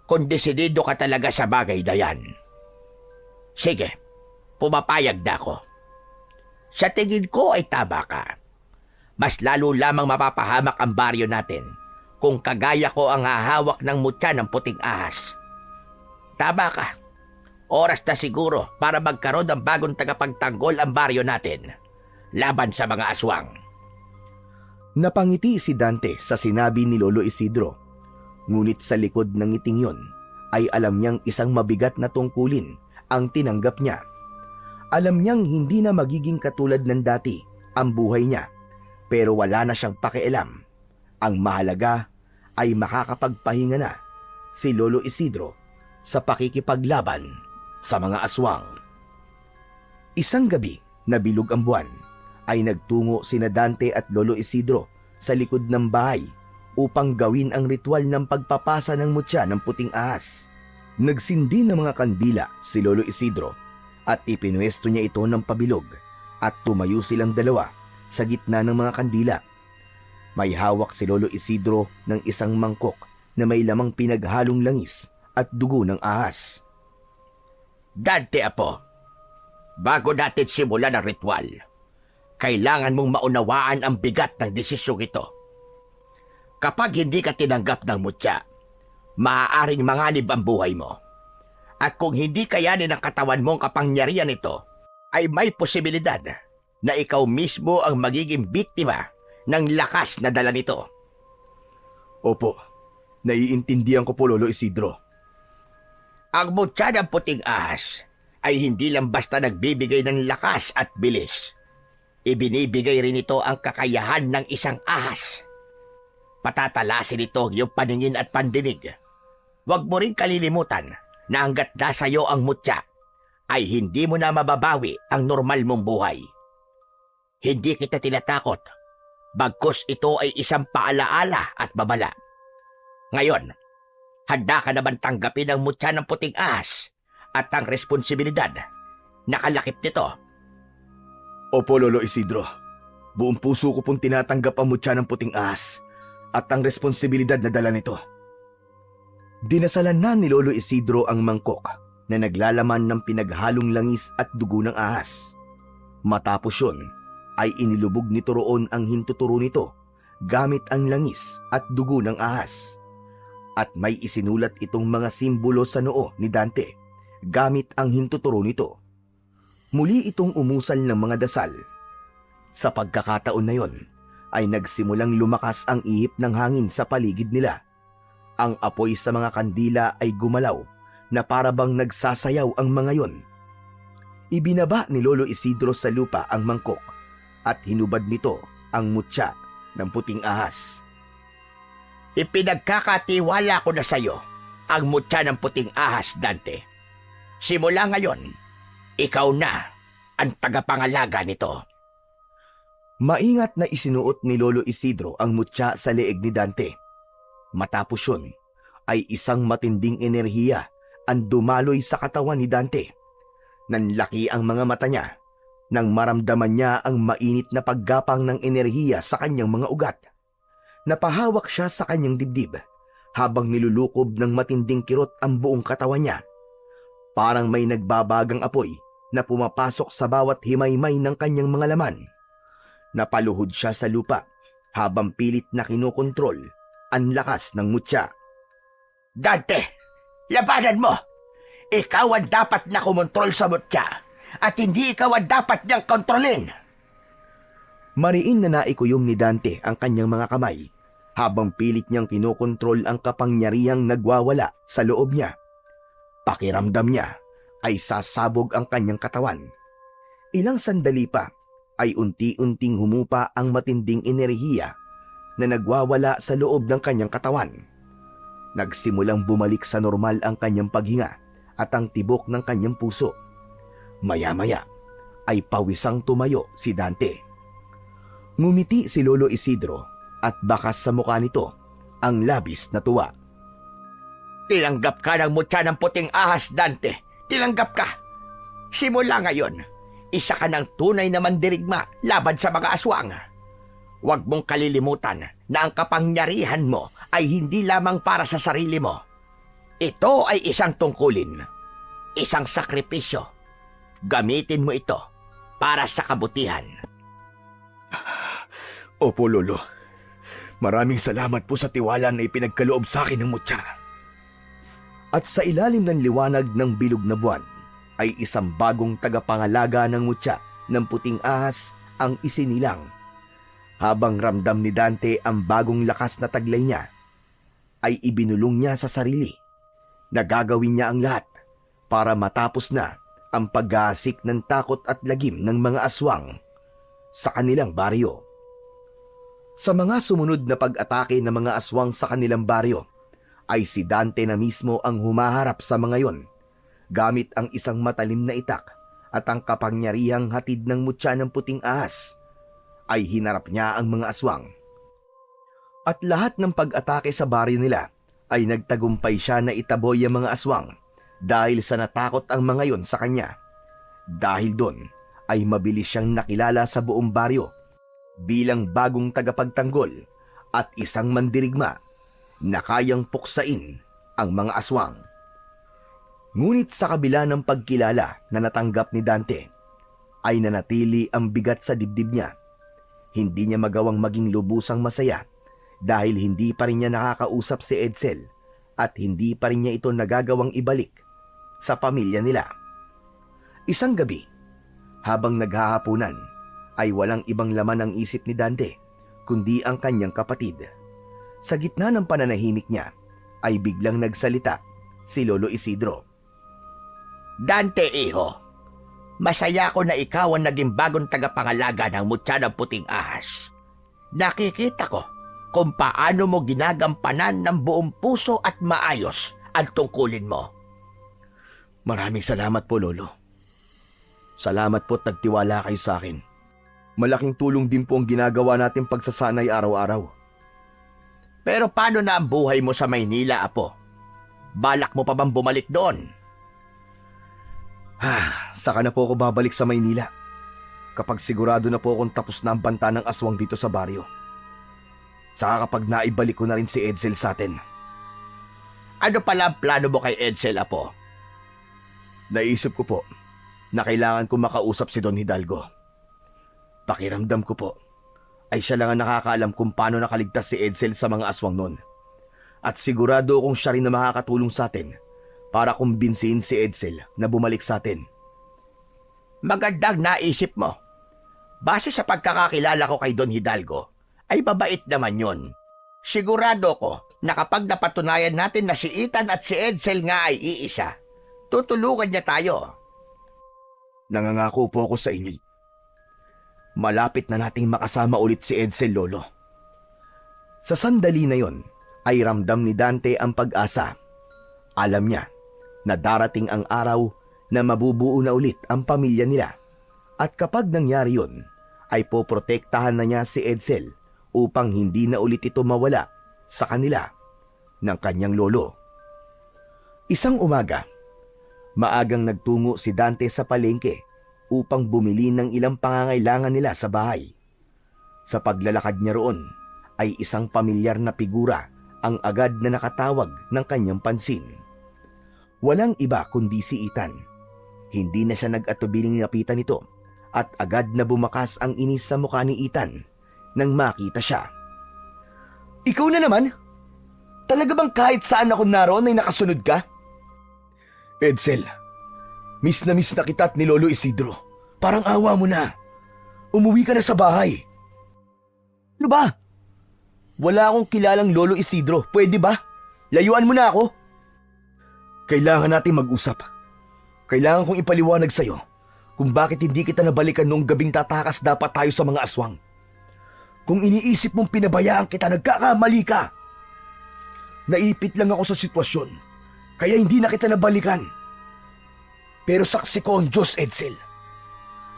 kung desidido ka talaga sa bagay na yan, sige, pumapayag na ako. Sa tingin ko ay tama ka. Mas lalo lamang mapapahamak ang baryo natin kung kagaya ko ang hahawak ng mutya ng puting ahas. Tama ka. Oras na siguro para magkaroon ng bagong tagapagtanggol ang baryo natin laban sa mga aswang. Napangiti si Dante sa sinabi ni Lolo Isidro. Ngunit sa likod ng ngiting yon ay alam niyang isang mabigat na tungkulin ang tinanggap niya. Alam niyang hindi na magiging katulad ng dati ang buhay niya, pero wala na siyang pakialam. Ang mahalaga ay makakapagpahinga na si Lolo Isidro sa pakikipaglaban sa mga aswang. Isang gabi na bilog ang buwan ay nagtungo sina Dante at Lolo Isidro sa likod ng bahay upang gawin ang ritual ng pagpapasa ng mutya ng puting ahas. Nagsindi ng mga kandila si Lolo Isidro at ipinwesto niya ito ng pabilog at tumayo silang dalawa sa gitna ng mga kandila. May hawak si Lolo Isidro ng isang mangkok na may lamang pinaghalong langis at dugo ng ahas. Dante, apo, bago natin simulan ang ritual, kailangan mong maunawaan ang bigat ng desisyong ito. Kapag hindi ka tinanggap ng mutya, maaaring manganib ang buhay mo. At kung hindi kayanin ng katawan mo ang kapangyarihan nito, ay may posibilidad na ikaw mismo ang magiging biktima ng lakas na dala nito. Opo, Naiintindihan ko po, Lolo Isidro. Ang mutya ng puting ahas ay hindi lang basta nagbibigay ng lakas at bilis. Ibinibigay rin ito ang kakayahan ng isang ahas. Patatalasin ito yung paningin at pandinig. Huwag mo rin kalilimutan na hanggat nasa iyo ang mutya, ay hindi mo na mababawi ang normal mong buhay. Hindi kita tinatakot, bagkus ito ay isang paalaala at babala. Ngayon, handa ka naman tanggapin ang mutya ng puting ahas at ang responsibilidad na kalakip nito. Opo, Lolo Isidro. Buong puso ko pong tinatanggap ang mutya ng puting ahas at ang responsibilidad na dala nito. Dinasalan na ni Lolo Isidro ang mangkok na naglalaman ng pinaghalong langis at dugo ng ahas. Matapos yun, ay inilubog nito roon ang hintuturo nito gamit ang langis at dugo ng ahas. At may isinulat itong mga simbolo sa noo ni Dante gamit ang hintuturo nito. Muli itong umusal ng mga dasal. Sa pagkakataon na yon, ay nagsimulang lumakas ang ihip ng hangin sa paligid nila. Ang apoy sa mga kandila ay gumalaw na parabang nagsasayaw ang mga yon. Ibinaba ni Lolo Isidro sa lupa ang mangkok at hinubad nito ang mutya ng puting ahas. Ipinagkakatiwala ko na sa iyo ang mutya ng puting ahas, Dante. Simula ngayon, ikaw na ang tagapangalaga nito. Maingat na isinuot ni Lolo Isidro ang mutya sa leeg ni Dante. Matapos yun, ay isang matinding enerhiya ang dumaloy sa katawan ni Dante. Nanlaki ang mga mata niya nang maramdaman niya ang mainit na paggapang ng enerhiya sa kanyang mga ugat. Napahawak siya sa kanyang dibdib habang nilulukob ng matinding kirot ang buong katawan niya. Parang may nagbabagang apoy na pumapasok sa bawat himaymay ng kanyang mga laman. Napaluhod siya sa lupa habang pilit na kinokontrol ang lakas ng mutya. Dante, labanan mo! Ikaw ang dapat na kumontrol sa mutya at hindi ikaw ang dapat niyang kontrolin. Mariin na naikuyom ni Dante ang kanyang mga kamay habang pilit niyang kinokontrol ang kapangyarihang nagwawala sa loob niya. Pakiramdam niya ay sasabog ang kanyang katawan. Ilang sandali pa ay unti-unting humupa ang matinding enerhiya na nagwawala sa loob ng kanyang katawan. Nagsimulang bumalik sa normal ang kanyang paghinga at ang tibok ng kanyang puso. Maya-maya ay pawisang tumayo si Dante. Ngumiti si Lolo Isidro at bakas sa mukha nito ang labis na tuwa. Tinanggap ka ng mutya ng puting ahas, Dante. Tinanggap ka. Simula ngayon, isa ka ng tunay na mandirigma laban sa mga aswang. Huwag mong kalilimutan na ang kapangyarihan mo ay hindi lamang para sa sarili mo. Ito ay isang tungkulin, isang sakripisyo. Gamitin mo ito para sa kabutihan. Opo, Lolo. Maraming salamat po sa tiwala na ipinagkaloob sa akin ng mutya. At sa ilalim ng liwanag ng bilog na buwan ay isang bagong tagapangalaga ng mutya ng puting ahas ang isinilang. Habang ramdam ni Dante ang bagong lakas na taglay niya, ay ibinulong niya sa sarili na gagawin niya ang lahat para matapos na ang pag-aasik ng takot at lagim ng mga aswang sa kanilang baryo. Sa mga sumunod na pag-atake ng mga aswang sa kanilang baryo, ay si Dante na mismo ang humaharap sa mga yon, gamit ang isang matalim na itak at ang kapangyarihang hatid ng mutya ng puting ahas, ay hinarap niya ang mga aswang. At lahat ng pag-atake sa baryo nila ay nagtagumpay siya na itaboy ang mga aswang dahil sa natakot ang mga yon sa kanya. Dahil doon ay mabilis siyang nakilala sa buong baryo bilang bagong tagapagtanggol at isang mandirigma na kayang puksain ang mga aswang. Ngunit sa kabila ng pagkilala na natanggap ni Dante, ay nanatili ang bigat sa dibdib niya. Hindi niya magawang maging lubusang masaya dahil hindi pa rin niya nakakausap si Edsel at hindi pa rin niya ito nagagawang ibalik sa pamilya nila. Isang gabi, habang naghahapunan, ay walang ibang laman ang isip ni Dante kundi ang kanyang kapatid. Sa gitna ng pananahimik niya, ay biglang nagsalita si Lolo Isidro. Dante, iho. Masaya ako na ikaw ang naging bagong tagapangalaga ng mutya ng puting ahas. Nakikita ko kung paano mo ginagampanan ng buong puso at maayos ang tungkulin mo. Maraming salamat po, Lolo. Salamat po at nagtiwala kayo sa akin. Malaking tulong din po ang ginagawa natin pagsasanay araw-araw. Pero paano na ang buhay mo sa Maynila, Apo? Balak mo pa bang bumalik doon? Saka na po ako babalik sa Maynila. Kapag sigurado na po akong tapos na ang banta ng aswang dito sa baryo. Saka kapag naibalik ko na rin si Edsel sa atin. Ano pala ang plano mo kay Edsel, Apo? Naisip ko po na kailangan ko makausap si Don Hidalgo. Pakiramdam ko po ay siya lang ang nakakaalam kung paano nakaligtas si Edsel sa mga aswang nun. At sigurado akong siya rin na makakatulong sa atin para kumbinsihin si Edsel na bumalik sa atin. Magandang naisip mo. Base sa pagkakakilala ko kay Don Hidalgo, ay babait naman yon. Sigurado ko na kapag napatunayan natin na si Ethan at si Edsel nga ay iisa, tutulungan niya tayo. Nangangako po ako sa inyo. Malapit na nating makasama ulit si Edsel, Lolo. Sa sandali na yon, ay ramdam ni Dante ang pag-asa. Alam niya na darating ang araw na mabubuo na ulit ang pamilya nila. At kapag nangyari yon, ay poprotektahan na niya si Edsel upang hindi na ulit ito mawala sa kanila ng kanyang lolo. Isang umaga, maagang nagtungo si Dante sa palengke upang bumili ng ilang pangangailangan nila sa bahay. Sa paglalakad niya roon, ay isang pamilyar na figura ang agad na nakatawag ng kanyang pansin. Walang iba kundi si Ethan. Hindi na siya nag-atubiling lapitan ito at agad na bumakas ang inis sa mukha ni Ethan nang makita siya. Ikaw na naman? Talaga bang kahit saan ako naroon ay nakasunod ka? Edsel, miss na kita at ni Lolo Isidro. Parang awa mo na. Umuwi ka na sa bahay. Ano ba? Wala akong kilalang Lolo Isidro. Pwede ba? Layuan mo na ako. Kailangan natin mag-usap. Kailangan kong ipaliwanag sa'yo kung bakit hindi kita nabalikan noong gabing tatakas dapat tayo sa mga aswang. Kung iniisip mong pinabayaan kita, nagkakamali ka. Naipit lang ako sa sitwasyon, kaya hindi na kita nabalikan. Pero saksi ko ang Diyos, Edsel.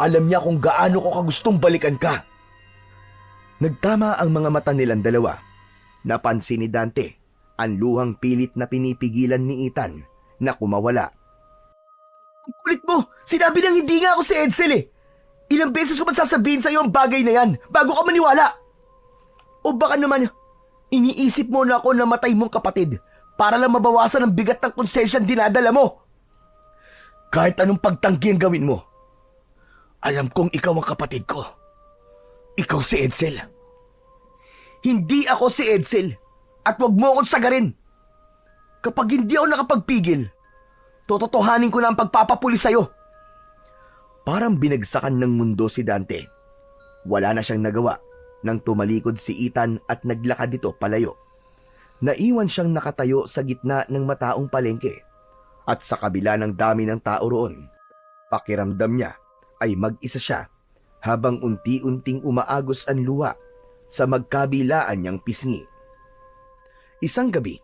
Alam niya kung gaano ko kagustong balikan ka. Nagtama ang mga mata nilang dalawa. Napansin ni Dante ang luhang pilit na pinipigilan ni Ethan na kumawala. Ang kulit mo! Sinabi nang hindi nga ako si Edsel eh! Ilang beses ko ba sasabihin sa'yo ang bagay na yan bago ka maniwala? O baka naman, iniisip mo na ako na matay mong kapatid para lang mabawasan ang bigat ng konsensyang dinadala mo? Kahit anong pagtanggi ang gawin mo, alam kong ikaw ang kapatid ko. Ikaw si Edsel. Hindi ako si Edsel at wag mo akong sagarin. Kapag hindi ako nakapagpigil, tototohanin ko na ang pagpapapuli sa'yo. Parang binagsakan ng mundo si Dante. Wala na siyang nagawa nang tumalikod si Ethan at naglakad dito palayo. Naiwan siyang nakatayo sa gitna ng mataong palengke at sa kabila ng dami ng tao roon. Pakiramdam niya ay mag-isa siya habang unti-unting umaagos ang luha sa magkabilaan niyang pisngi. Isang gabi,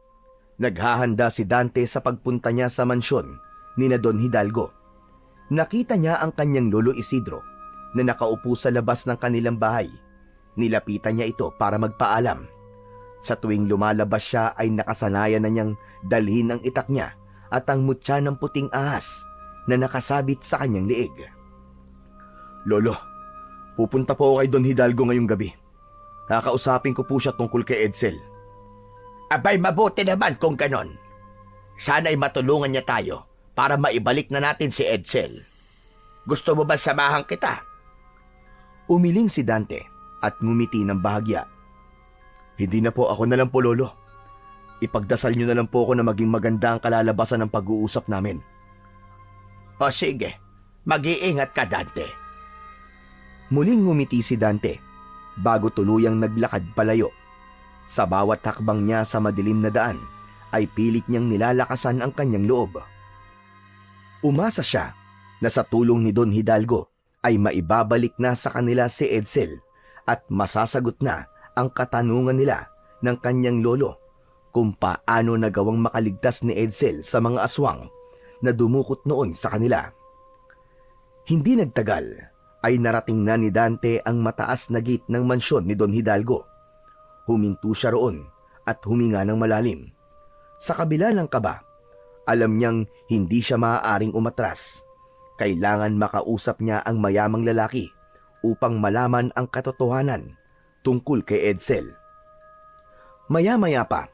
naghahanda si Dante sa pagpunta niya sa mansyon ni na Don Hidalgo. Nakita niya ang kanyang lolo Isidro na nakaupo sa labas ng kanilang bahay. Nilapitan niya ito para magpaalam. Sa tuwing lumalabas siya ay nakasanayan na niyang dalhin ang itak niya at ang mutya ng puting ahas na nakasabit sa kanyang liig. Lolo, pupunta po ako kay Don Hidalgo ngayong gabi. Kakausapin ko po siya tungkol kay Edsel. Abay, mabuti naman kung ganon. Sana'y matulungan niya tayo para maibalik na natin si Edsel. Gusto mo ba samahan kita? Umiling si Dante at ngumiti ng bahagya. Hindi na po, ako na lang po, Lolo. Ipagdasal niyo na lang po ako na maging maganda ang kalalabasan ng pag-uusap namin. O sige, mag-iingat ka, Dante. Muling ngumiti si Dante bago tuluyang naglakad palayo. Sa bawat hakbang niya sa madilim na daan ay pilit niyang nilalakasan ang kanyang loob. Umasa siya na sa tulong ni Don Hidalgo ay maibabalik na sa kanila si Edsel at masasagot na ang katanungan nila ng kanyang lolo kung paano nagawang makaligtas ni Edsel sa mga aswang na dumukot noon sa kanila. Hindi nagtagal ay narating na ni Dante ang mataas na gate ng mansyon ni Don Hidalgo. Huminto siya roon at huminga ng malalim. Sa kabila ng kaba, alam niyang hindi siya maaaring umatras. Kailangan makausap niya ang mayamang lalaki upang malaman ang katotohanan tungkol kay Edsel. Maya-maya pa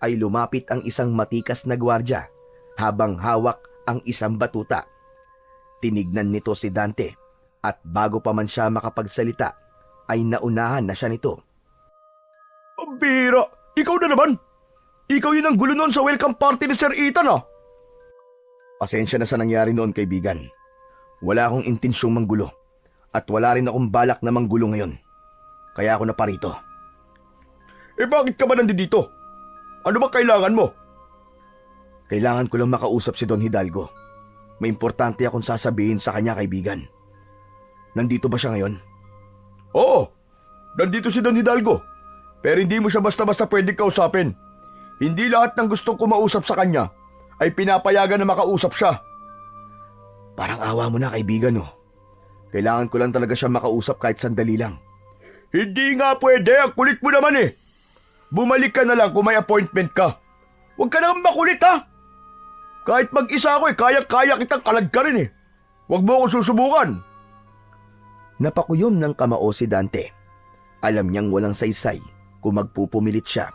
ay lumapit ang isang matikas na gwardya habang hawak ang isang batuta. Tinignan nito si Dante at bago pa man siya makapagsalita ay naunahan na siya nito. Ang bira! Ikaw na naman! Ikaw yun ang gulo noon sa welcome party ni Sir Ethan ah! Pasensya na sa nangyari noon, kaibigan. Wala akong intensyong manggulo at wala rin akong balak na manggulo ngayon. Kaya ako na parito. Eh bakit ka ba nandito? Ano ba kailangan mo? Kailangan ko lang makausap si Don Hidalgo. May importante akong sasabihin sa kanya, kaibigan. Nandito ba siya ngayon? Oo, nandito si Don Hidalgo. Pero hindi mo siya basta-basta pwedeng kausapin. Hindi lahat ng gustong kumausap sa kanya ay pinapayagan na makausap siya. Parang awa mo na, kaibigan, no? Kailangan ko lang talaga siya makausap kahit sandali lang. Hindi nga pwede, ang kulit mo naman eh. Bumalik ka na lang kung may appointment ka. Huwag ka nang makulit ha. Kahit mag-isa ako kaya-kaya kitang kalag ka rin eh. Huwag mo akong susubukan. Napakuyom ng kamao si Dante. Alam niyang walang saysay kung magpupumilit siya.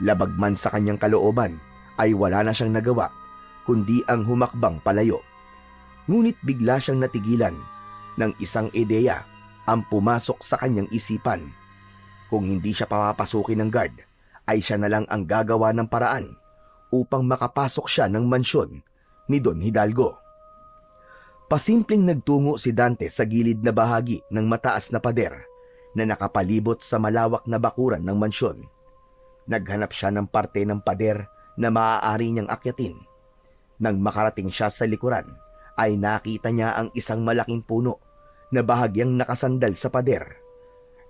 Labag man sa kanyang kalooban ay wala na siyang nagawa kundi ang humakbang palayo. Ngunit bigla siyang natigilan ng isang ideya ang pumasok sa kanyang isipan. Kung hindi siya papapasukin ng guard, ay siya na lang ang gagawa ng paraan upang makapasok siya ng mansyon ni Don Hidalgo. Pasimpleng nagtungo si Dante sa gilid na bahagi ng mataas na pader na nakapalibot sa malawak na bakuran ng mansyon. Naghanap siya ng parte ng pader na maaari niyang akyatin. Nang makarating siya sa likuran, ay nakita niya ang isang malaking puno na bahagyang nakasandal sa pader.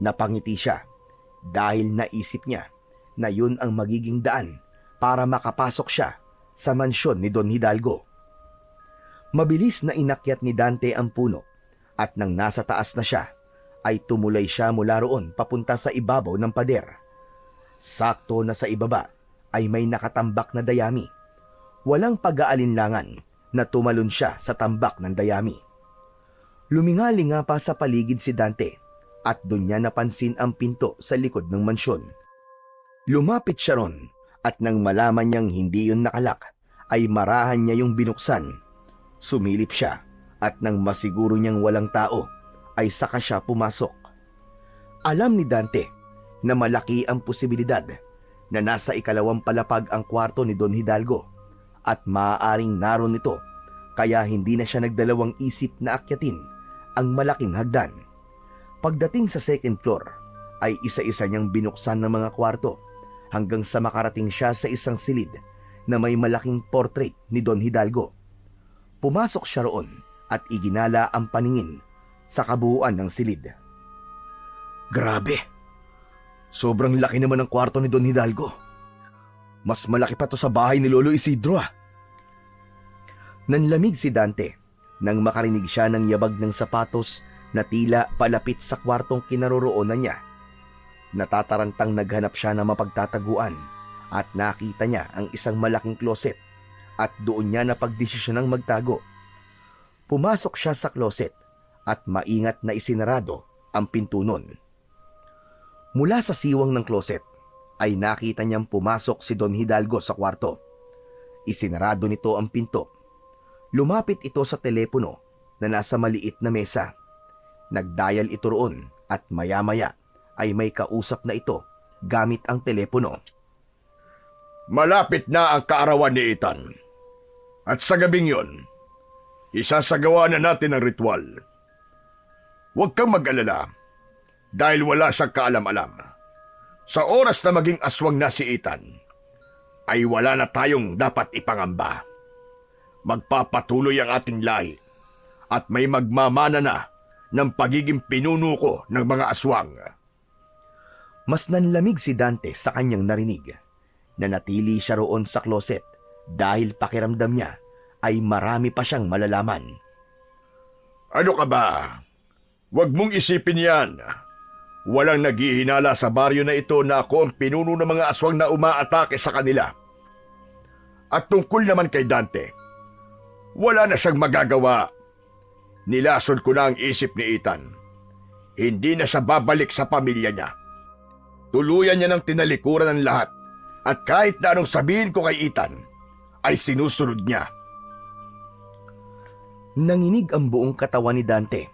Napangiti siya dahil naisip niya na yun ang magiging daan para makapasok siya sa mansyon ni Don Hidalgo. Mabilis na inakyat ni Dante ang puno at nang nasa taas na siya, ay tumulay siya mula roon papunta sa ibabaw ng pader. Sakto na sa ibaba ay may nakatambak na dayami. Walang pag-aalinlangan na tumalon siya sa tambak ng dayami. Lumingali nga pa sa paligid si Dante at doon niya napansin ang pinto sa likod ng mansyon. Lumapit siya ron at nang malaman niyang hindi yun nakalak ay marahan niya yung binuksan. Sumilip siya at nang masiguro niyang walang tao ay saka siya pumasok. Alam ni Dante na malaki ang posibilidad na nasa ikalawang palapag ang kwarto ni Don Hidalgo at maaaring naroon ito kaya hindi na siya nagdalawang isip na akyatin ang malaking hagdan. Pagdating sa second floor ay isa-isa niyang binuksan ng mga kwarto hanggang sa makarating siya sa isang silid na may malaking portrait ni Don Hidalgo. Pumasok siya roon at iginala ang paningin sa kabuuan ng silid. Grabe! Sobrang laki naman ng kwarto ni Don Hidalgo. Mas malaki pa to sa bahay ni Lolo Isidro ah. Nanlamig si Dante nang makarinig siya ng yabag ng sapatos na tila palapit sa kwartong kinaroroonan niya. Natatarantang naghanap siya ng mapagtataguan at nakita niya ang isang malaking closet at doon niya napagdesisyonang magtago. Pumasok siya sa closet at maingat na isinarado ang pinto nun. Mula sa siwang ng closet ay nakita niyang pumasok si Don Hidalgo sa kwarto. Isinarado nito ang pinto. Lumapit ito sa telepono na nasa maliit na mesa. Nagdial ito roon at maya-maya ay may kausap na ito gamit ang telepono. Malapit na ang kaarawan ni Ethan. At sa gabing yon, isasagawa na natin ang ritual. Huwag kang mag-alala dahil wala siyang kaalam-alam. Sa oras na maging aswang na si Ethan, ay wala na tayong dapat ipangamba. Magpapatuloy ang ating lahi at may magmamana na ng pagiging pinuno ko ng mga aswang. Mas nanlamig si Dante sa kanyang narinig. Nanatili siya roon sa kloset dahil pakiramdam niya ay marami pa siyang malalaman. Ano ka ba? Huwag mong isipin yan. Walang naghihinala sa baryo na ito na ako ang pinuno ng mga aswang na umaatake sa kanila. At tungkol naman kay Dante, wala na siyang magagawa. Nilason ko na ang isip ni Ethan. Hindi na siya babalik sa pamilya niya. Tuluyan niya ng tinalikuran ng lahat at kahit na anong sabihin ko kay Ethan, ay sinusunod niya. Nanginig ang buong katawan ni Dante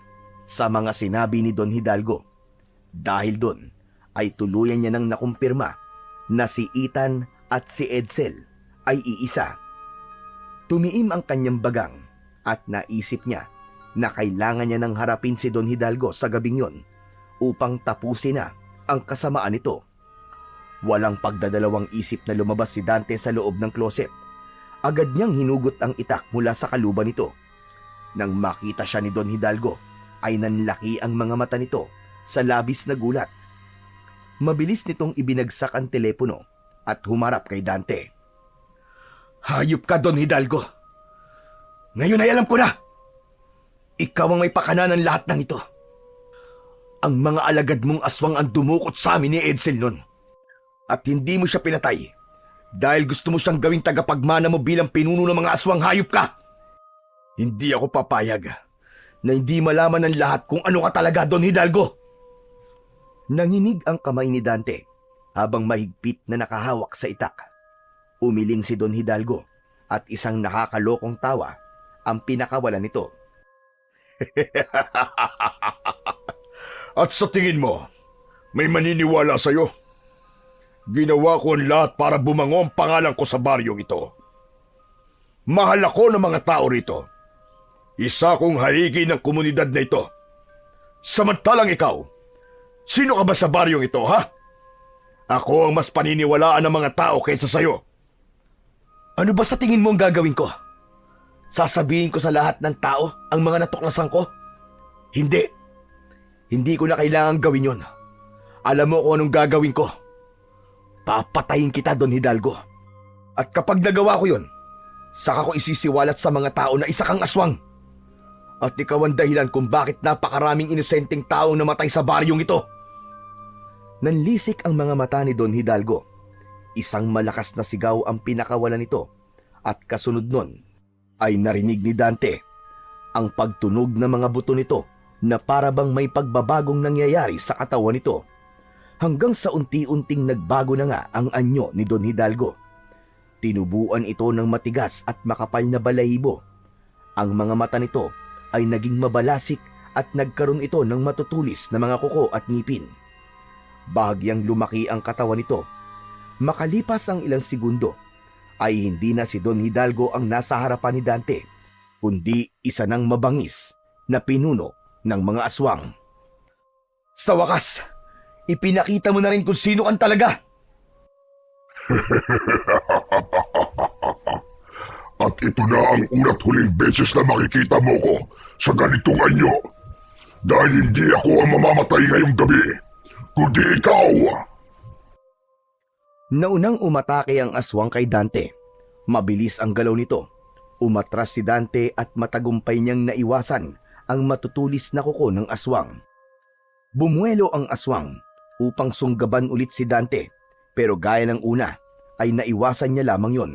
sa mga sinabi ni Don Hidalgo. Dahil doon ay tuluyan niya nang nakumpirma na si Ethan at si Edsel ay iisa. Tumiim ang kanyang bagang at naisip niya na kailangan niya nang harapin si Don Hidalgo sa gabing yon upang tapusin na ang kasamaan nito. Walang pagdadalawang isip na lumabas si Dante sa loob ng kloset. Agad niyang hinugot ang itak mula sa kaluban nito. Nang makita siya ni Don Hidalgo, ay nanlaki ang mga mata nito sa labis na gulat. Mabilis nitong ibinagsak ang telepono at humarap kay Dante. Hayop ka, Don Hidalgo! Ngayon ay alam ko na! Ikaw ang may pakana ng lahat ng ito. Ang mga alagad mong aswang ang dumukot sa amin ni Edsel nun. At hindi mo siya pinatay dahil gusto mo siyang gawing tagapagmana mo bilang pinuno ng mga aswang. Hayop ka! Hindi ako papayag na hindi malaman ng lahat kung ano ka talaga, Don Hidalgo. Nanginig ang kamay ni Dante habang mahigpit na nakahawak sa itak. Umiling si Don Hidalgo at isang nakakalokong tawa ang pinakawalan nito. At sa tingin mo, may maniniwala sa'yo? Ginawa ko ang lahat para bumango ang pangalan ko sa baryong ito. Mahal ako ng mga tao rito. Isa kong haligi ng komunidad na ito. Samantalang ikaw, sino ka ba sa baryong ito, ha? Ako ang mas paniniwalaan ng mga tao kaysa sa'yo. Ano ba sa tingin mo ang gagawin ko? Sasabihin ko sa lahat ng tao ang mga natuklasan ko? Hindi. Hindi ko na kailangan gawin yon. Alam mo kung anong gagawin ko. Papatayin kita, Don Hidalgo. At kapag nagawa ko yon, saka ko isisiwalat sa mga tao na isa kang aswang. At ikaw ang dahilan kung bakit napakaraming inosenteng taong namatay sa baryong ito. Nanlisik ang mga mata ni Don Hidalgo. Isang malakas na sigaw ang pinakawalan nito. At kasunod nun ay narinig ni Dante ang pagtunog ng mga buto nito na parabang may pagbabagong nangyayari sa katawan nito. Hanggang sa unti-unting nagbago na nga ang anyo ni Don Hidalgo. Tinubuan ito ng matigas at makapal na balahibo. Ang mga mata nito ay naging mabalasik at nagkaroon ito ng matutulis na mga kuko at ngipin. Bahagyang lumaki ang katawan nito. Makalipas ang ilang segundo, ay hindi na si Don Hidalgo ang nasa harapan ni Dante, kundi isa ng mabangis na pinuno ng mga aswang. Sa wakas, ipinakita mo na rin kung sino kang talaga. At ito na ang una't huling beses na makikita mo ko sa ganitong anyo. Dahil hindi ako ang mamamatay ngayong gabi, kundi ikaw. Naunang umatake ang aswang kay Dante. Mabilis ang galaw nito. Umatras si Dante at matagumpay niyang naiwasan ang matutulis na kuko ng aswang. Bumuelo ang aswang upang sunggaban ulit si Dante, pero gaya ng una ay naiwasan niya lamang yon.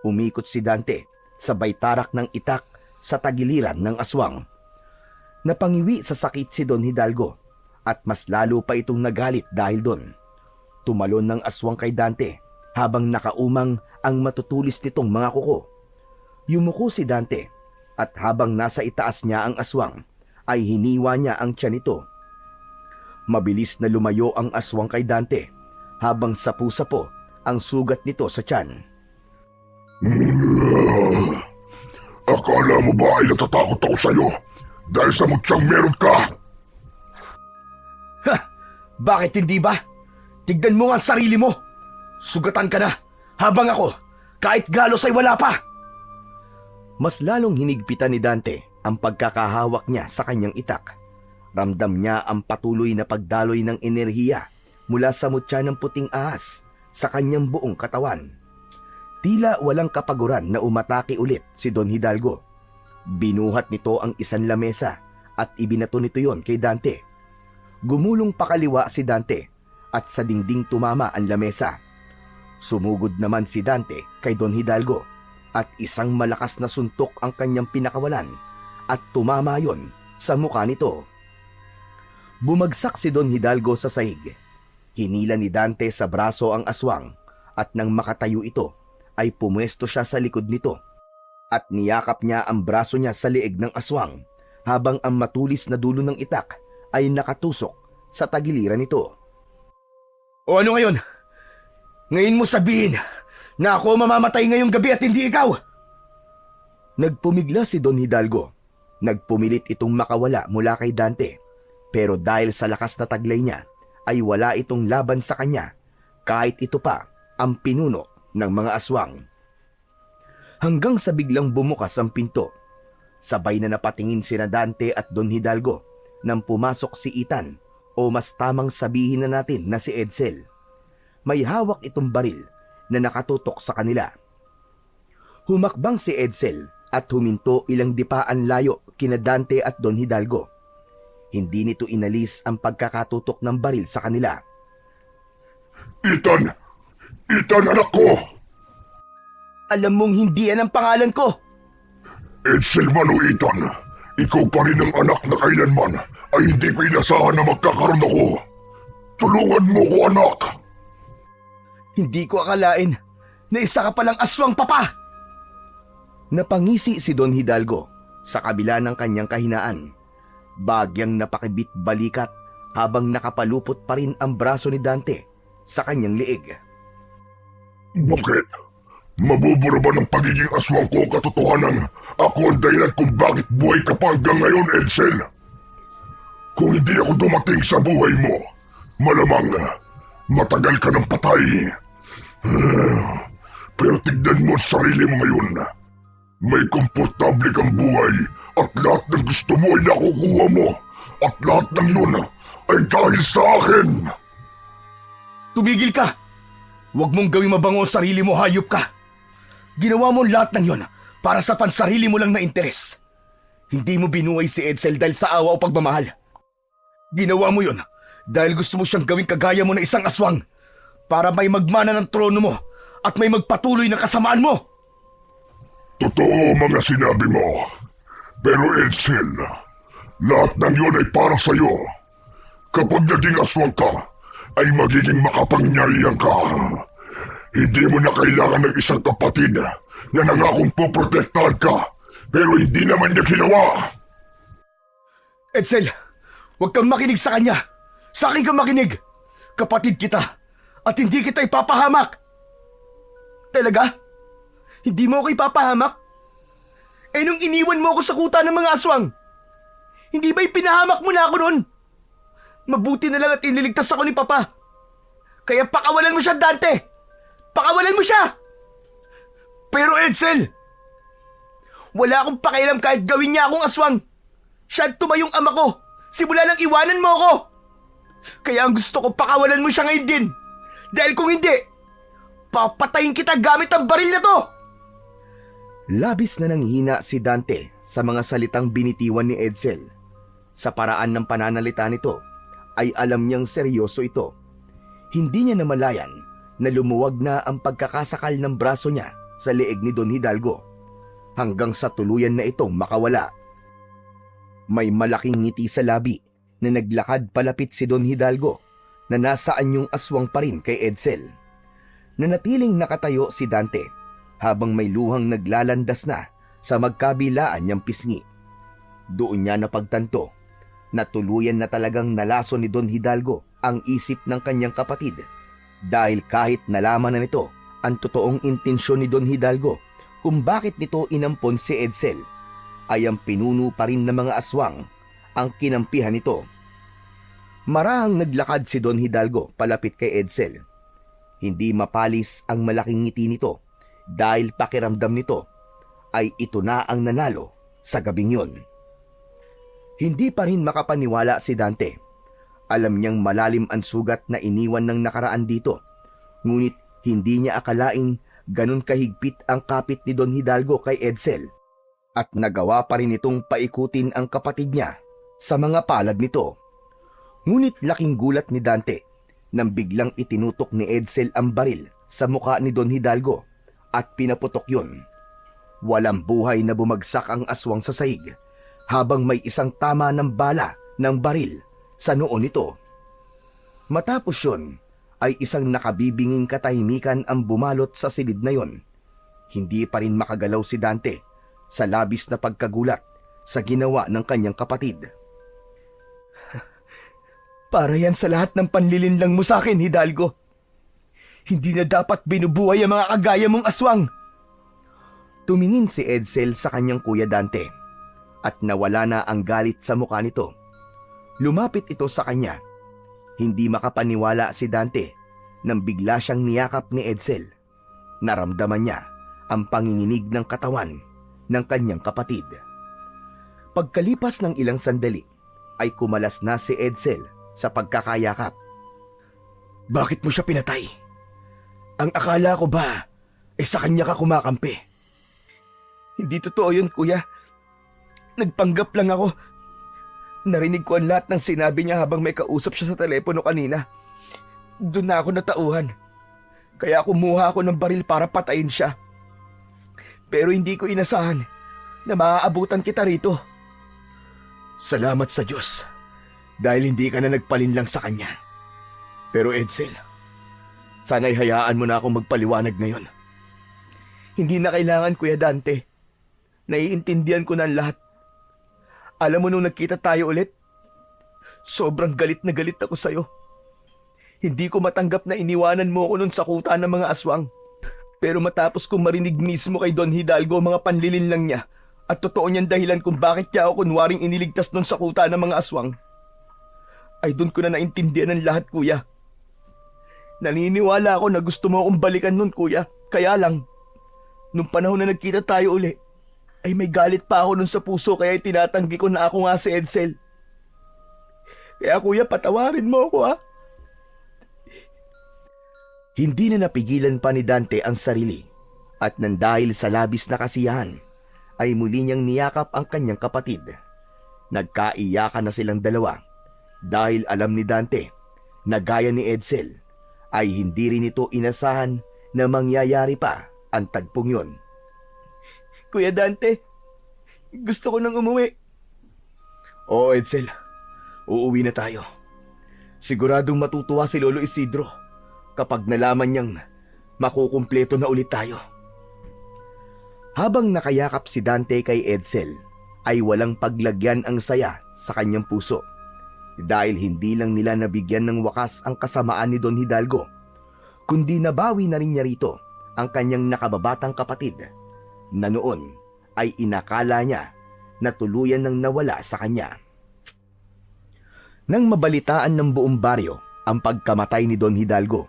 Umikot si Dante, sabay tarak ng itak sa tagiliran ng aswang. Napangiwi sa sakit si Don Hidalgo at mas lalo pa itong nagalit dahil doon. Tumalon ng aswang kay Dante habang nakaumang ang matutulis nitong mga kuko. Yumuko si Dante at habang nasa itaas niya ang aswang ay hiniwa niya ang tiyan nito. Mabilis na lumayo ang aswang kay Dante habang sapu-sapo ang sugat nito sa tiyan. Akala mo ba ay natatakot ako sa'yo dahil sa mutsyang meron ka? Ha! Bakit hindi ba? Tignan mo nga ang sarili mo! Sugatan ka na habang ako, kahit galos ay wala pa. Mas lalong hinigpitan ni Dante ang pagkakahawak niya sa kanyang itak. Ramdam niya ang patuloy na pagdaloy ng enerhiya mula sa mutya ng puting ahas sa kanyang buong katawan. Tila walang kapaguran na umatake ulit si Don Hidalgo. Binuhat nito ang isang lamesa at ibinato nito yon kay Dante. Gumulong pakaliwa si Dante at sa dingding tumama ang lamesa. Sumugod naman si Dante kay Don Hidalgo at isang malakas na suntok ang kanyang pinakawalan at tumama yon sa mukha nito. Bumagsak si Don Hidalgo sa sahig. Hinila ni Dante sa braso ang aswang at nang makatayo ito ay pumwesto siya sa likod nito at niyakap niya ang braso niya sa liig ng aswang habang ang matulis na dulo ng itak ay nakatusok sa tagiliran nito. O ano ngayon? Ngayon mo sabihin na ako mamamatay ngayong gabi at hindi ikaw? Nagpumigla si Don Hidalgo. Nagpumilit itong makawala mula kay Dante. Pero dahil sa lakas na taglay niya, ay wala itong laban sa kanya kahit ito pa ang pinuno ng mga aswang. Hanggang sa biglang bumukas ang pinto. Sabay na napatingin sina Dante at Don Hidalgo nang pumasok si Ethan o mas tamang sabihin na natin na si Edsel. May hawak itong baril na nakatutok sa kanila. Humakbang si Edsel at huminto ilang dipaan layo kina Dante at Don Hidalgo. Hindi nito inalis ang pagkakatutok ng baril sa kanila. Ethan! Ethan, anak ko! Alam mong hindi yan ang pangalan ko. Edsel man o Ethan, ikaw pa rin ang anak na kailanman ay hindi ko inasahan na magkakaroon ako. Tulungan mo ko, anak! Hindi ko akalain na isa ka palang aswang, papa! Napangisi si Don Hidalgo sa kabila ng kanyang kahinaan. Bagyang napakibit balikat habang nakapalupot pa rin ang braso ni Dante sa kanyang liig. Bakit? Mabubura ba ng pagiging aswang ko katotohanan? Ako ang dahilan kung bakit buhay ka pa hanggang ngayon, Edsel. Kung hindi ako dumating sa buhay mo, malamang matagal ka ng patay. Pero tignan mo ang sarili mo ngayon. May komportable kang buhay at lahat ng gusto mo ay nakukuha mo. At lahat ng yun ay dahil sa akin. Tumigil ka! Huwag mong gawing mabango ang sarili mo, hayop ka! Ginawa mo lahat ng yon para sa pansarili mo lang na interes. Hindi mo binuhay si Edsel dahil sa awa o pagmamahal. Ginawa mo yon dahil gusto mo siyang gawing kagaya mo na isang aswang para may magmana ng trono mo at may magpatuloy na kasamaan mo. Totoo mga sinabi mo. Pero Edsel, lahat ng yun ay para sa'yo. Kapag naging aswang ka, ay magiging makapangyarihan ka. Hindi mo na kailangan ng isang kapatid na nangakong poprotektahan ka, pero hindi naman niya ginawa. Edsel, huwag kang makinig sa kanya. Sa akin kang makinig. Kapatid kita at hindi kita ipapahamak. Talaga? Hindi mo ako ipapahamak? Eh nung iniwan mo ako sa kuta ng mga aswang, hindi ba ipinahamak mo na ako noon? Mabuti na lang at iniligtas ako ni Papa. Kaya pakawalan mo siya, Dante! Pakawalan mo siya! Pero Edsel, wala akong pakialam kahit gawin niya akong aswang. Siya at tumayong ama ko, simula nang iwanan mo ako. Kaya ang gusto ko, pakawalan mo siya ngayon din. Dahil kung hindi, papatayin kita gamit ang baril na to! Labis na nanghina si Dante sa mga salitang binitiwan ni Edsel. Sa paraan ng pananalita nito, ay alam niyang seryoso ito. Hindi niya namalayan na lumuwag na ang pagkakasakal ng braso niya sa leeg ni Don Hidalgo hanggang sa tuluyan na itong makawala. May malaking ngiti sa labi na naglakad palapit si Don Hidalgo na nasa anyong aswang pa rin kay Edsel. Nanatiling nakatayo si Dante habang may luhang naglalandas na sa magkabilaan niyang pisngi. Doon niya napagtanto na tuluyan na talagang nalaso ni Don Hidalgo ang isip ng kanyang kapatid dahil kahit nalaman na nito ang totoong intensyon ni Don Hidalgo kung bakit nito inampon si Edsel, ay ang pinuno pa rin ng mga aswang ang kinampihan nito. Marahang naglakad si Don Hidalgo palapit kay Edsel. Hindi mapalis ang malaking ngiti nito dahil pakiramdam nito ay ito na ang nanalo sa gabing yon. Hindi pa rin makapaniwala si Dante. Alam niyang malalim ang sugat na iniwan ng nakaraan dito, ngunit hindi niya akalaing ganun kahigpit ang kapit ni Don Hidalgo kay Edsel, at nagawa pa rin itong paikutin ang kapatid niya sa mga palad nito. Ngunit laking gulat ni Dante nang biglang itinutok ni Edsel ang baril sa mukha ni Don Hidalgo at pinaputok yun. Walang buhay na bumagsak ang aswang sa sahig habang may isang tama ng bala ng baril sa noo nito. Matapos yun ay isang nakabibinging katahimikan ang bumalot sa silid na yon. Hindi pa rin makagalaw si Dante sa labis na pagkagulat sa ginawa ng kanyang kapatid. Para yan sa lahat ng panlilinlang mo sa akin, Hidalgo. Hindi na dapat binubuhay ang mga kagaya mong aswang. Tumingin si Edsel sa kanyang kuya Dante at nawala na ang galit sa mukha nito. Lumapit ito sa kanya. Hindi makapaniwala si Dante nang bigla siyang niyakap ni Edsel. Naramdaman niya ang panginginig ng katawan ng kanyang kapatid. Pagkalipas ng ilang sandali ay kumalas na si Edsel sa pagkakayakap. Bakit mo siya pinatay? Ang akala ko ba ay sa kanya ka kumakampi? Hindi totoo yun, kuya. Nagpanggap lang ako. Narinig ko ang lahat ng sinabi niya habang may kausap siya sa telepono kanina. Doon na ako natauhan. Kaya kumuha ako ng baril para patayin siya. Pero hindi ko inasahan na maaabutan kita rito. Salamat sa Diyos dahil hindi ka na nagpalinlang sa kanya. Pero Edsel, sana'y hayaan mo na akong magpaliwanag ngayon. Hindi na kailangan, Kuya Dante. Naiintindihan ko na ang lahat. Alam mo nung nagkita tayo ulit, sobrang galit na galit ako sa'yo. Hindi ko matanggap na iniwanan mo ako nun sa kuta ng mga aswang. Pero matapos kong marinig mismo kay Don Hidalgo mga panlilinlang niya at totoo niyang dahilan kung bakit niya ako kunwaring iniligtas nun sa kuta ng mga aswang, ay doon ko na naintindihan ang lahat, kuya. Naniniwala ako na gusto mo akong balikan nun, kuya. Kaya lang, nung panahon na nagkita tayo uli, ay may galit pa ako nun sa puso kaya tinatanggi ko na ako nga si Edsel. Kaya kuya, patawarin mo ako, ha? Hindi na napigilan pa ni Dante ang sarili at nang dahil sa labis na kasiyahan, ay muli niyang niyakap ang kanyang kapatid. Nagkaiyakan na silang dalawa dahil alam ni Dante na gaya ni Edsel ay hindi rin ito inasahan na mangyayari pa ang tagpong yon. Kuya Dante, gusto ko nang umuwi. Oo, Edsel, uuwi na tayo. Siguradong matutuwa si Lolo Isidro kapag nalaman niyang makukumpleto na ulit tayo. Habang nakayakap si Dante kay Edsel, ay walang paglagyan ang saya sa kanyang puso dahil hindi lang nila nabigyan ng wakas ang kasamaan ni Don Hidalgo, kundi nabawi na rin niya rito ang kanyang nakababatang kapatid na noon ay inakala niya na tuluyan nang nawala sa kanya. Nang mabalitaan ng buong baryo ang pagkamatay ni Don Hidalgo,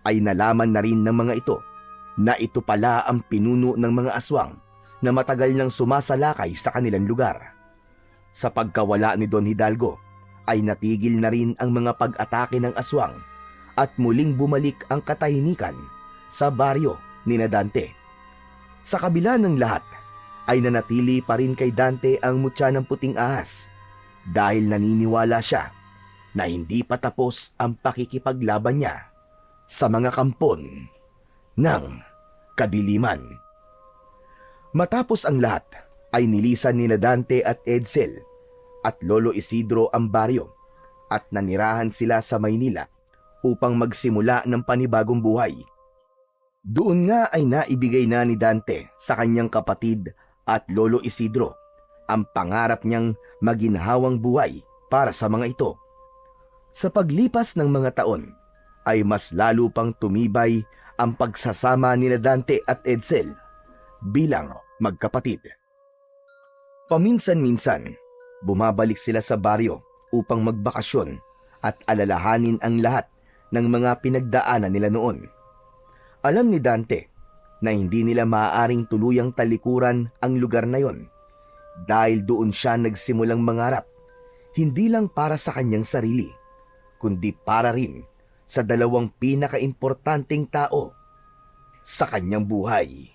ay nalaman na rin ng mga ito na ito pala ang pinuno ng mga aswang na matagal nang sumasalakay sa kanilang lugar. Sa pagkawala ni Don Hidalgo, ay natigil na rin ang mga pag-atake ng aswang at muling bumalik ang katahimikan sa baryo ni Dante. Sa kabila ng lahat, ay nanatili pa rin kay Dante ang mutya ng puting ahas dahil naniniwala siya na hindi pa tapos ang pakikipaglaban niya sa mga kampon ng kadiliman. Matapos ang lahat, ay nilisan ni Dante at Edsel at Lolo Isidro ang baryo at nanirahan sila sa Maynila upang magsimula ng panibagong buhay. Doon nga ay naibigay na ni Dante sa kanyang kapatid at Lolo Isidro ang pangarap niyang maginhawang buhay para sa mga ito. Sa paglipas ng mga taon, ay mas lalo pang tumibay ang pagsasama ni Dante at Edsel bilang magkapatid. Paminsan-minsan, bumabalik sila sa baryo upang magbakasyon at alalahanin ang lahat ng mga pinagdaanan nila noon. Alam ni Dante na hindi nila maaaring tuluyang talikuran ang lugar na yon dahil doon siya nagsimulang mangarap, hindi lang para sa kanyang sarili, kundi para rin sa dalawang pinakaimportanteng tao sa kanyang buhay.